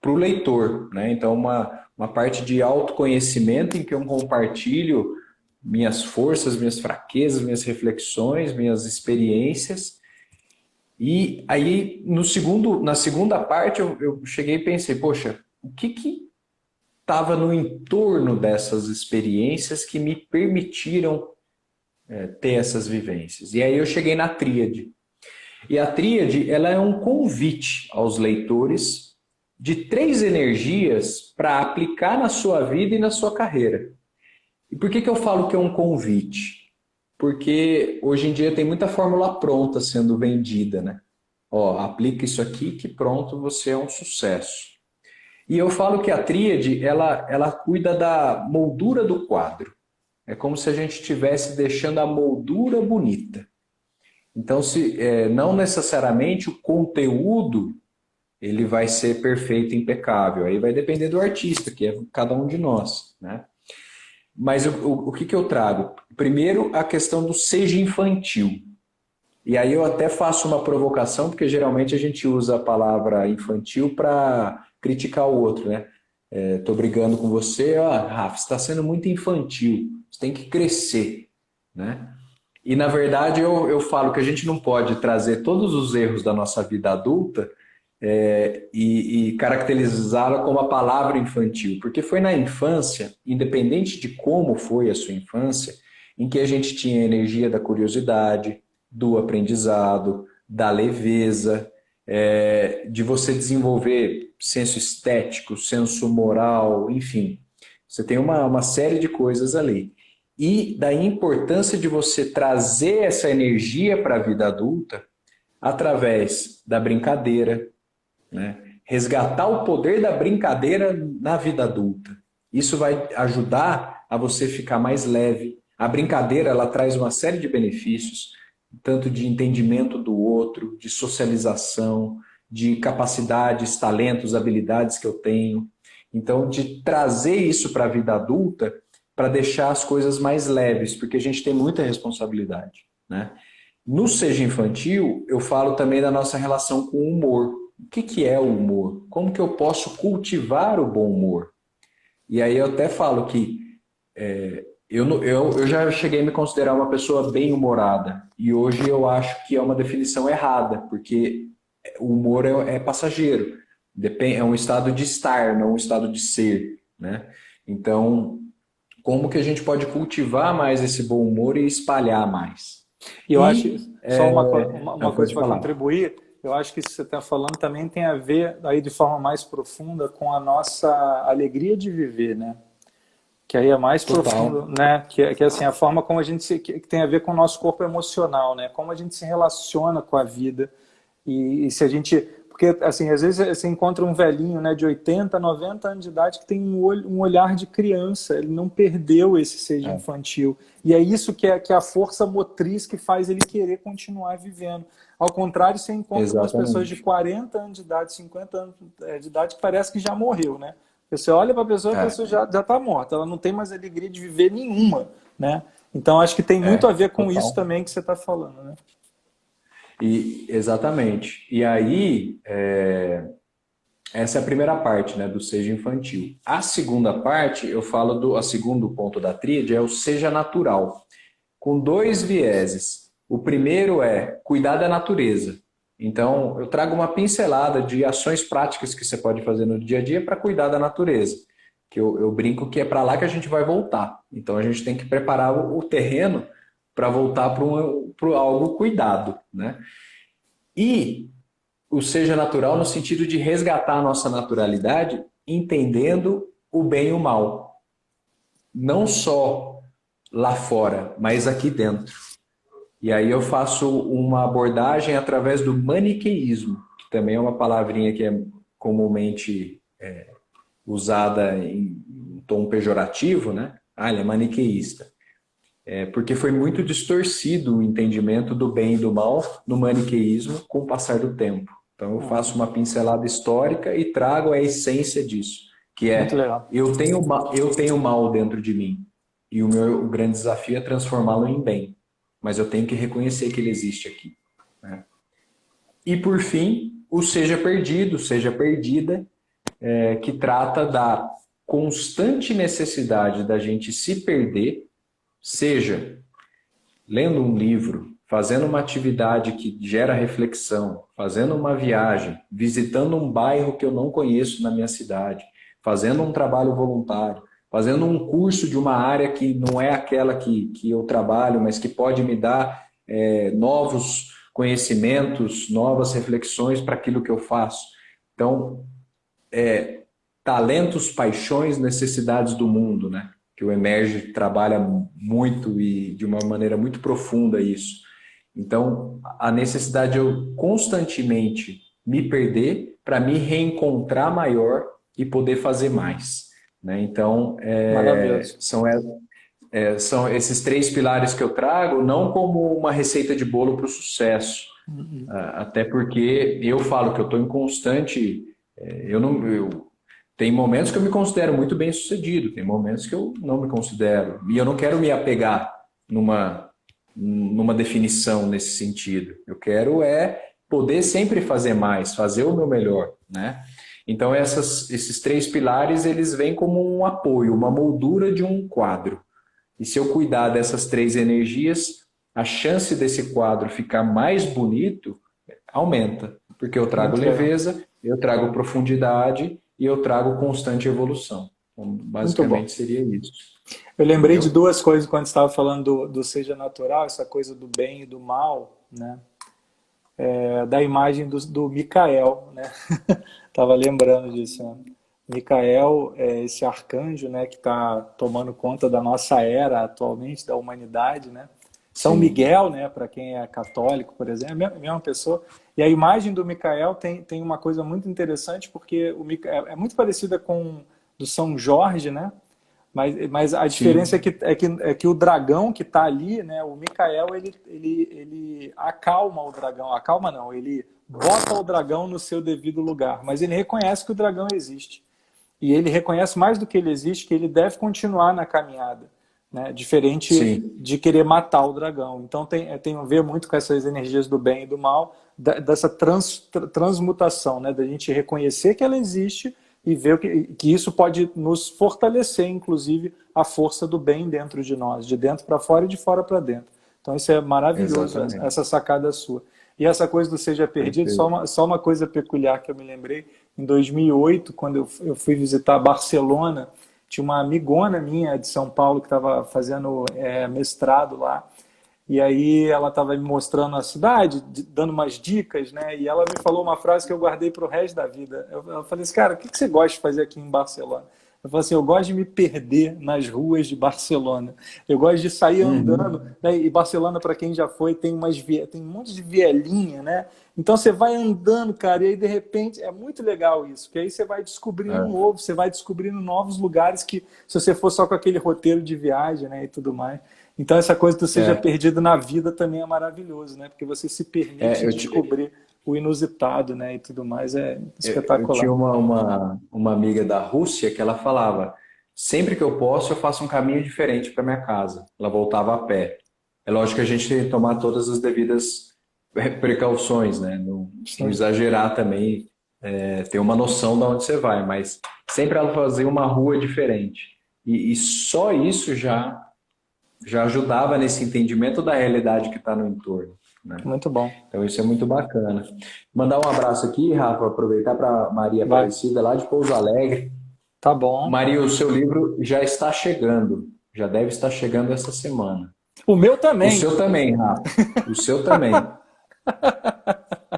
leitor, né? Então, uma parte de autoconhecimento em que eu compartilho minhas forças, minhas fraquezas, minhas reflexões, minhas experiências. E aí, na segunda parte, eu cheguei e pensei, poxa, o que estava no entorno dessas experiências que me permitiram ter essas vivências? E aí eu cheguei na tríade. E a tríade, ela é um convite aos leitores de três energias para aplicar na sua vida e na sua carreira. E por que eu falo que é um convite? Porque hoje em dia tem muita fórmula pronta sendo vendida, né? Ó, aplica isso aqui que pronto, você é um sucesso. E eu falo que a tríade, ela cuida da moldura do quadro. É como se a gente estivesse deixando a moldura bonita. Então, não necessariamente o conteúdo ele vai ser perfeito, impecável. Aí vai depender do artista, que é cada um de nós, né? Mas o que eu trago? Primeiro, a questão do seja infantil. E aí eu até faço uma provocação, porque geralmente a gente usa a palavra infantil para criticar o outro, né? Tô brigando com você, Rafa, você está sendo muito infantil, você tem que crescer, né? E na verdade eu falo que a gente não pode trazer todos os erros da nossa vida adulta e caracterizá-la como a palavra infantil, porque foi na infância, independente de como foi a sua infância, em que a gente tinha a energia da curiosidade, do aprendizado, da leveza, de você desenvolver senso estético, senso moral, enfim. Você tem uma série de coisas ali. E da importância de você trazer essa energia para a vida adulta através da brincadeira, né? Resgatar o poder da brincadeira na vida adulta. Isso vai ajudar a você ficar mais leve. A brincadeira, ela traz uma série de benefícios, tanto de entendimento do outro, de socialização, de capacidades, talentos, habilidades que eu tenho. Então, de trazer isso para a vida adulta, para deixar as coisas mais leves, porque a gente tem muita responsabilidade, né? No Seja Infantil, eu falo também da nossa relação com o humor. O que é o humor? Como que eu posso cultivar o bom humor? E aí eu até falo que eu já cheguei a me considerar uma pessoa bem-humorada. E hoje eu acho que é uma definição errada, porque o humor é passageiro. É um estado de estar, não um estado de ser, né? Então, como que a gente pode cultivar mais esse bom humor e espalhar mais? E eu acho, E, só uma coisa pode para falar. contribuir, eu acho que isso que você está falando também tem a ver, aí de forma mais profunda, com a nossa alegria de viver, né? Que aí é mais profundo, Total. né? Que é assim, a forma como a gente que tem a ver com o nosso corpo emocional, né? Como a gente se relaciona com a vida e se a gente... Porque, assim, às vezes você encontra um velhinho, né, de 80, 90 anos de idade que tem um olhar de criança, ele não perdeu esse seja É, infantil. E é isso que é a força motriz que faz ele querer continuar vivendo. Ao contrário, você encontra umas pessoas de exatamente. 40 anos de idade, 50 anos de idade, que parece que já morreu, né? Você olha para a É, pessoa já está morta, ela não tem mais alegria de viver nenhuma, né? Então, acho que tem muito a ver com isso total. também que você está falando, né? E, exatamente. E aí, essa é a primeira parte, né, do seja infantil. A segunda parte, eu falo a segundo ponto da tríade, é o seja natural, com dois vieses. O primeiro é cuidar da natureza. Então, eu trago uma pincelada de ações práticas que você pode fazer no dia a dia para cuidar da natureza. Que eu brinco que é para lá que a gente vai voltar. Então, a gente tem que preparar o terreno para voltar para algo cuidado, né? E o seja natural no sentido de resgatar a nossa naturalidade, entendendo o bem e o mal. Não só lá fora, mas aqui dentro. E aí eu faço uma abordagem através do maniqueísmo, que também é uma palavrinha que é comumente usada em tom pejorativo, né? Ah, ele é maniqueísta. Porque foi muito distorcido o entendimento do bem e do mal no maniqueísmo com o passar do tempo. Então eu faço uma pincelada histórica e trago a essência disso, que Muito é legal. eu tenho mal dentro de mim e o grande desafio é transformá-lo em bem, mas eu tenho que reconhecer que ele existe aqui, né? E por fim, o seja perdido, seja perdida, que trata da constante necessidade da gente se perder, seja lendo um livro, fazendo uma atividade que gera reflexão, fazendo uma viagem, visitando um bairro que eu não conheço na minha cidade, fazendo um trabalho voluntário, fazendo um curso de uma área que não é aquela que eu trabalho, mas que pode me dar novos conhecimentos, novas reflexões para aquilo que eu faço. Então, talentos, paixões, necessidades do mundo, né? Que o Emerge trabalha muito e de uma maneira muito profunda isso. Então, a necessidade de eu constantemente me perder para me reencontrar maior e poder fazer mais, né? Então, Maravilhoso. são esses três pilares que eu trago, não como uma receita de bolo para o sucesso, até porque eu falo que eu estou em constante, eu não, eu, tem momentos que eu me considero muito bem sucedido, tem momentos que eu não me considero. E eu não quero me apegar numa definição nesse sentido. Eu quero poder sempre fazer mais, fazer o meu melhor, né? Então esses três pilares, eles vêm como um apoio, uma moldura de um quadro. E se eu cuidar dessas três energias, a chance desse quadro ficar mais bonito aumenta, porque eu trago Muito legal. leveza, eu trago profundidade e eu trago constante evolução. Então, Muito bom. basicamente seria isso. Eu lembrei de Entendeu? duas coisas quando estava falando do seja natural, essa coisa do bem e do mal, né? Da imagem do Micael, né? Tava lembrando disso, né? Micael é esse arcanjo, né, que está tomando conta da nossa era atualmente, da humanidade, né? São Sim, Miguel, né, para quem é católico, por exemplo, é a mesma pessoa. E a imagem do Micael tem uma coisa muito interessante, porque é muito parecida com do São Jorge, né? Mas a diferença sim, é que o dragão que está ali, né, o Micael, ele acalma o dragão. Acalma não, ele bota o dragão no seu devido lugar. Mas ele reconhece que o dragão existe. E ele reconhece mais do que ele existe, que ele deve continuar na caminhada, né? Diferente sim. de querer matar o dragão. Então tem a ver muito com essas energias do bem e do mal, dessa transmutação, né? Da gente reconhecer que ela existe e ver que isso pode nos fortalecer, inclusive, a força do bem dentro de nós, de dentro para fora e de fora para dentro. Então isso é maravilhoso, Exatamente. essa sacada sua. E essa coisa do Seja Perdido, Perfeito. só uma coisa peculiar que eu me lembrei, em 2008, quando eu fui visitar Barcelona, tinha uma amigona minha de São Paulo que estava fazendo mestrado lá, e aí ela estava me mostrando a cidade, dando umas dicas, né? E ela me falou uma frase que eu guardei para o resto da vida. Eu falei assim, cara, o que você gosta de fazer aqui em Barcelona? Eu falei assim, eu gosto de me perder nas ruas de Barcelona. Eu gosto de sair andando, Uhum. né? E Barcelona, para quem já foi, tem um monte de vielinha, né? Então você vai andando, cara, e aí de repente é muito legal isso, que aí você vai descobrindo É, novo, você vai descobrindo novos lugares que se você for só com aquele roteiro de viagem, né, e tudo mais. Então essa coisa do seja é, perdido na vida também é maravilhoso, né? Porque você se permite descobrir o inusitado, né, e tudo mais, é eu tinha espetacular. uma amiga da Rússia que ela falava, sempre que eu posso, eu faço um caminho diferente para minha casa. Ela voltava a pé. É lógico que a gente tem que tomar todas as devidas precauções, né? Não Sim. exagerar também, ter uma noção de onde você vai, mas sempre ela fazia uma rua diferente. E só isso já ajudava nesse entendimento da realidade que está no entorno, né? Muito bom. Então isso é muito bacana. Mandar um abraço aqui, Rafa, aproveitar para Maria Vai. Aparecida, lá de Pouso Alegre. Tá bom. Maria, o seu livro já está chegando, já deve estar chegando essa semana. O meu O também. seu também, Rafa. O seu também.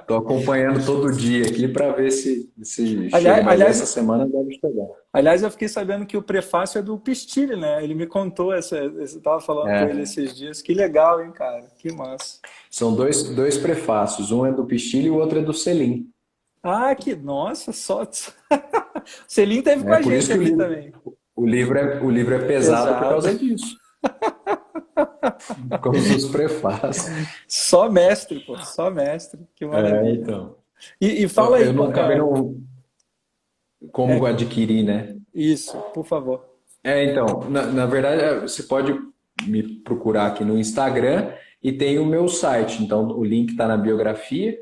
Tô acompanhando todo dia aqui para ver se chega, Aliás, mas aliás, essa semana deve chegar. aliás, eu fiquei sabendo que o prefácio é do Pistilli, né? Ele me contou, eu tava falando com ele É, esses dias. Que legal, hein, cara? Que massa. são dois prefácios, um é do Pistilho e o outro é do Selim. Ah, que nossa, só. Selim teve com É a por isso gente que aqui também. o livro é pesado por Pesado. causa disso, por causa dos prefácios. Só mestre, pô, só mestre. Que É, maravilha. então. E fala aí, Eu não acabei não como é, adquirir, né? isso, por favor. Então, na verdade, você pode me procurar aqui no Instagram e tem o meu site. Então, o link está na biografia.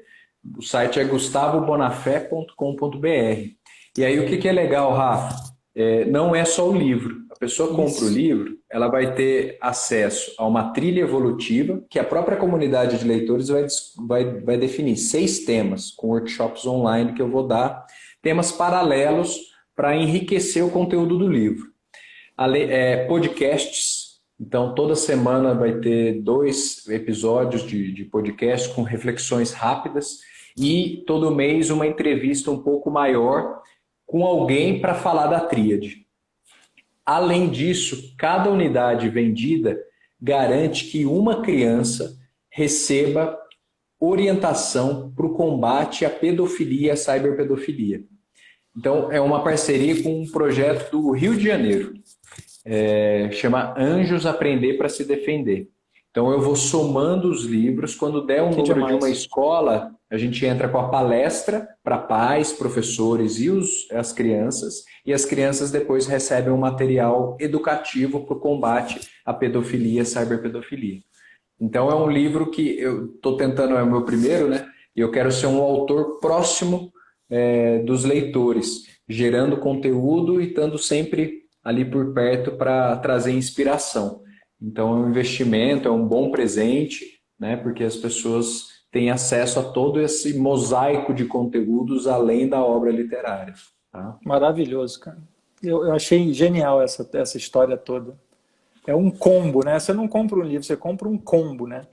O site é gustavobonafé.com.br. E aí, o que é legal, Rafa? Não é só o livro. A pessoa compra o Isso. livro, ela vai ter acesso a uma trilha evolutiva que a própria comunidade de leitores vai definir 6 temas, com workshops online que eu vou dar, temas paralelos para enriquecer o conteúdo do livro. Podcasts, então toda semana vai ter 2 episódios de podcast com reflexões rápidas e todo mês uma entrevista um pouco maior com alguém para falar da tríade. Além disso, cada unidade vendida garante que uma criança receba orientação para o combate à pedofilia e à cyberpedofilia. Então, é uma parceria com um projeto do Rio de Janeiro. Chama Anjos Aprender para se Defender. Então eu vou somando os livros, quando der um Que número de uma demais. escola, a gente entra com a palestra para pais, professores e as crianças, e as crianças depois recebem um material educativo para o combate à pedofilia e à cyberpedofilia. Então é um livro que eu estou tentando, é o meu primeiro, né? E eu quero ser um autor próximo dos leitores, gerando conteúdo e estando sempre ali por perto para trazer inspiração. Então, é um investimento, é um bom presente, né? Porque as pessoas têm acesso a todo esse mosaico de conteúdos além da obra literária. Tá? Maravilhoso, cara. Eu achei genial essa história toda. É um combo, né? Você não compra um livro, você compra um combo, né?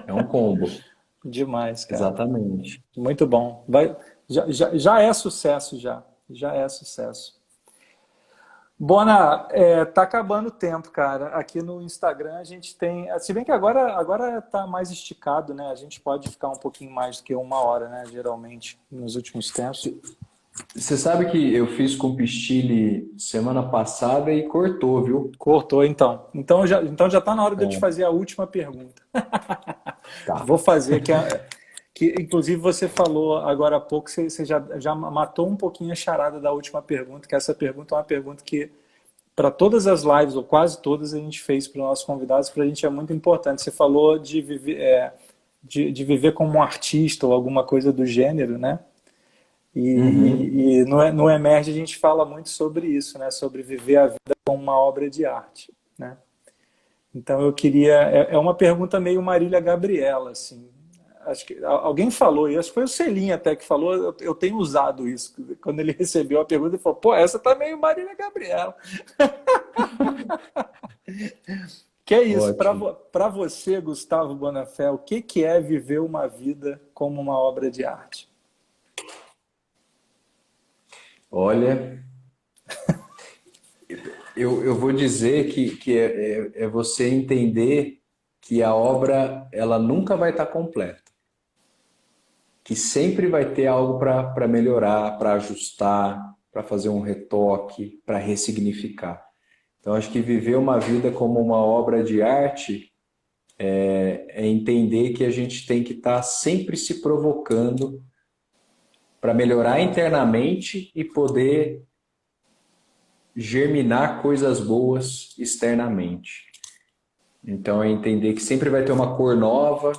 É um combo, Demais, cara. exatamente. Muito bom. Já é sucesso, já. Já é sucesso. Bona, tá acabando o tempo, cara. Aqui no Instagram a gente tem. Se bem que agora tá mais esticado, né? A gente pode ficar um pouquinho mais do que 1 hora, né? Geralmente, nos últimos tempos. Você sabe que eu fiz com pistilhe semana passada e cortou, viu? Cortou, então. Então já tá na hora de eu te fazer a última pergunta. Tá. Vou fazer, que inclusive você falou agora há pouco, você já matou um pouquinho a charada da última pergunta, que essa pergunta é uma pergunta que, para todas as lives, ou quase todas, a gente fez para os nossos convidados, para a gente é muito importante. Você falou de viver, de viver como um artista ou alguma coisa do gênero, né? Uhum. E no Emerge a gente fala muito sobre isso, né? Sobre viver a vida como uma obra de arte, né? Então eu queria... É uma pergunta meio Marília Gabriela, assim. Acho que alguém falou, e acho que foi o Celinho até que falou, eu tenho usado isso. Quando ele recebeu a pergunta, ele falou, pô, essa tá meio Marília Gabriela. Que é isso, Ótimo. para você, Gustavo Bonafé, o que é viver uma vida como uma obra de arte? Olha, eu vou dizer que é você entender que a obra ela nunca vai estar completa, que sempre vai ter algo para melhorar, para ajustar, para fazer um retoque, para ressignificar. Então, acho que viver uma vida como uma obra de arte é entender que a gente tem que estar sempre se provocando para melhorar internamente e poder germinar coisas boas externamente. Então, é entender que sempre vai ter uma cor nova,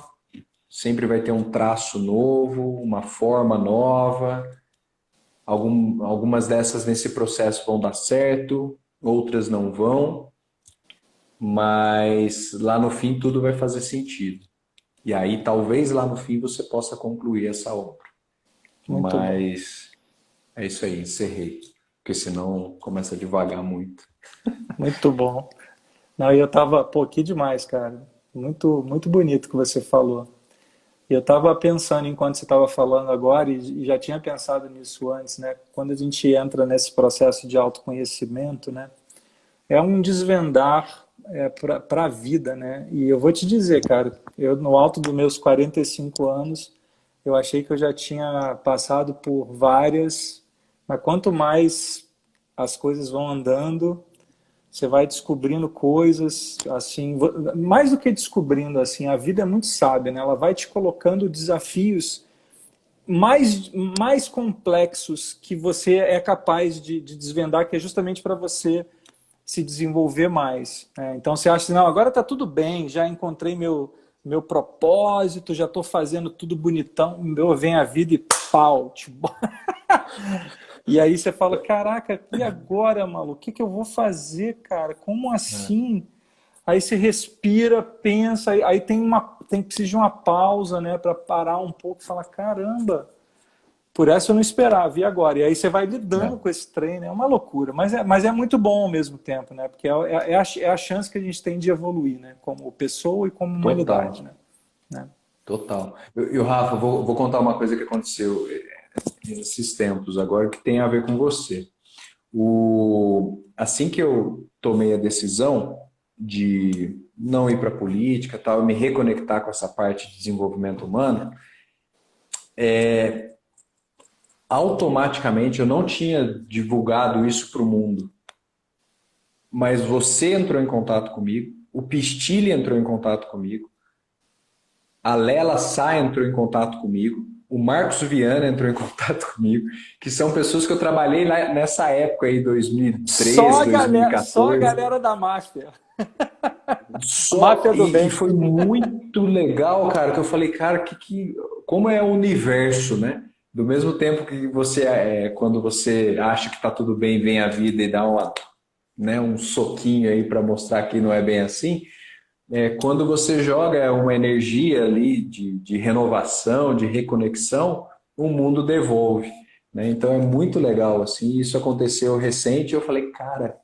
sempre vai ter um traço novo, uma forma nova. Algumas dessas nesse processo vão dar certo, outras não vão, mas lá no fim tudo vai fazer sentido. E aí, talvez lá no fim você possa concluir essa obra. Muito bom, Mas é isso aí, encerrei. Porque senão começa a devagar muito. muito bom. Não, e eu tava, pô, que demais, cara. Muito, muito bonito que você falou. E eu estava pensando enquanto você estava falando agora, e já tinha pensado nisso antes, né? Quando a gente entra nesse processo de autoconhecimento, né? É um desvendar para a vida, né? E eu vou te dizer, cara, eu no alto dos meus 45 anos, eu achei que eu já tinha passado por várias, mas quanto mais as coisas vão andando, você vai descobrindo coisas, assim, mais do que descobrindo, assim, a vida é muito sábia, né? Ela vai te colocando desafios mais complexos que você é capaz de desvendar, que é justamente para você se desenvolver mais, né? Então você acha assim, não, agora está tudo bem, já encontrei meu propósito, já estou fazendo tudo bonitão, vem a vida e pau, tipo... E aí você fala, caraca, e agora, maluco? O que que eu vou fazer, cara? Como assim? Aí você respira, pensa, aí precisa de uma pausa, né, para parar um pouco e falar, caramba, por essa eu não esperava, e agora? E aí você vai lidando com esse trem, né? É uma loucura, mas é muito bom ao mesmo tempo, né? Porque é a chance que a gente tem de evoluir, né? Como pessoa e como humanidade, Total, né? total. E o Rafa, vou contar uma coisa que aconteceu nesses tempos agora que tem a ver com você. Assim que eu tomei a decisão de não ir para a política, tal, me reconectar com essa parte de desenvolvimento humano, automaticamente eu não tinha divulgado isso para o mundo, mas você entrou em contato comigo, o Pistilli entrou em contato comigo, a Lela Sá entrou em contato comigo, o Marcos Viana entrou em contato comigo, que são pessoas que eu trabalhei nessa época aí, 2013, Só a 2014. galera da máfia. A máfia do bem. E foi muito legal, cara, que eu falei, cara, como é o universo, né? Do mesmo tempo que quando você acha que tá tudo bem, vem a vida e dá um soquinho aí para mostrar que não é bem assim. Quando você joga uma energia ali de renovação, de reconexão, o mundo devolve, né? Então é muito legal, assim, isso aconteceu recente, eu falei, cara,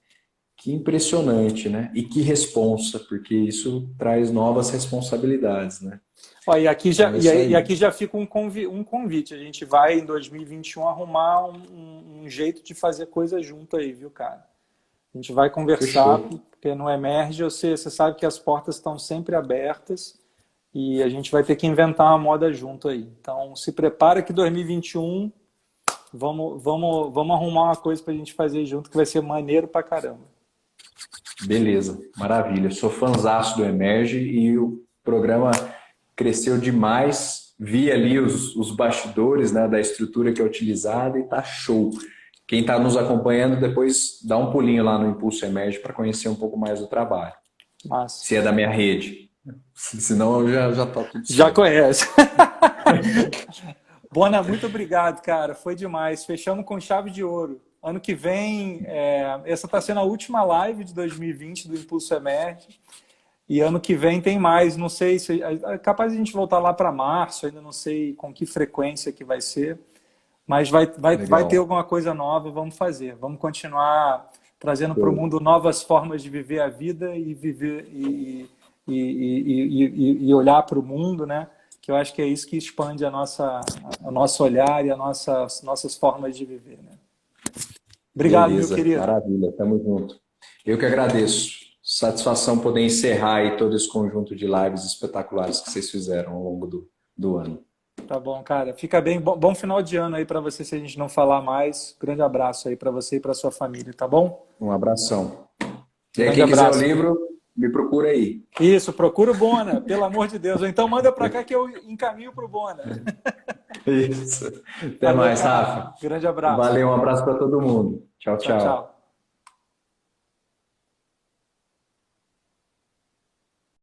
que impressionante, né? E que responsa, porque isso traz novas responsabilidades, né? Ó, e aqui Então já, é isso e aí. aqui já fica um convite. A gente vai em 2021 arrumar um jeito de fazer coisa junto aí, viu, cara? A gente vai conversar, Fechou. porque no Emerge você sabe que as portas estão sempre abertas e a gente vai ter que inventar uma moda junto aí. Então se prepara que 2021 vamos arrumar uma coisa pra gente fazer junto que vai ser maneiro pra caramba. Beleza, maravilha. Sou fãzaço do Emerge e o programa cresceu demais. Vi ali os bastidores, né, da estrutura que é utilizada e tá show. Quem está nos acompanhando, depois dá um pulinho lá no Impulso Emerge para conhecer um pouco mais do trabalho. Mas Se é da minha rede. Senão já tá tudo já certo. conhece. Bona, muito obrigado, cara. Foi demais. Fechamos com chave de ouro. Ano que vem, essa está sendo a última live de 2020 do Impulso Emerge. E ano que vem tem mais. Não sei se é capaz de a gente voltar lá para março. Ainda não sei com que frequência que vai ser. Mas vai ter Legal. alguma coisa nova. Vamos fazer. Vamos continuar trazendo para o Show. mundo novas formas de viver a vida e viver e olhar para o mundo, né? Que eu acho que é isso que expande o nosso olhar e as nossas formas de viver, né? Obrigado, meu Beleza, querido. maravilha, tamo junto. Eu que agradeço. Satisfação poder encerrar aí todo esse conjunto de lives espetaculares que vocês fizeram ao longo do ano. Tá bom, cara. Fica bem. Bom final de ano aí para você, se a gente não falar mais. Grande abraço aí para você e para sua família, tá bom? Um abração. E aí, Grande quem quiser o abraço. livro, me procura aí. Isso, procura o Bona, pelo amor de Deus. Ou então manda para cá que eu encaminho pro Bona. Isso. Até Valeu, mais, cara. Rafa. Grande abraço. Valeu, um abraço para todo mundo. Tchau, Tchau, tchau. tchau.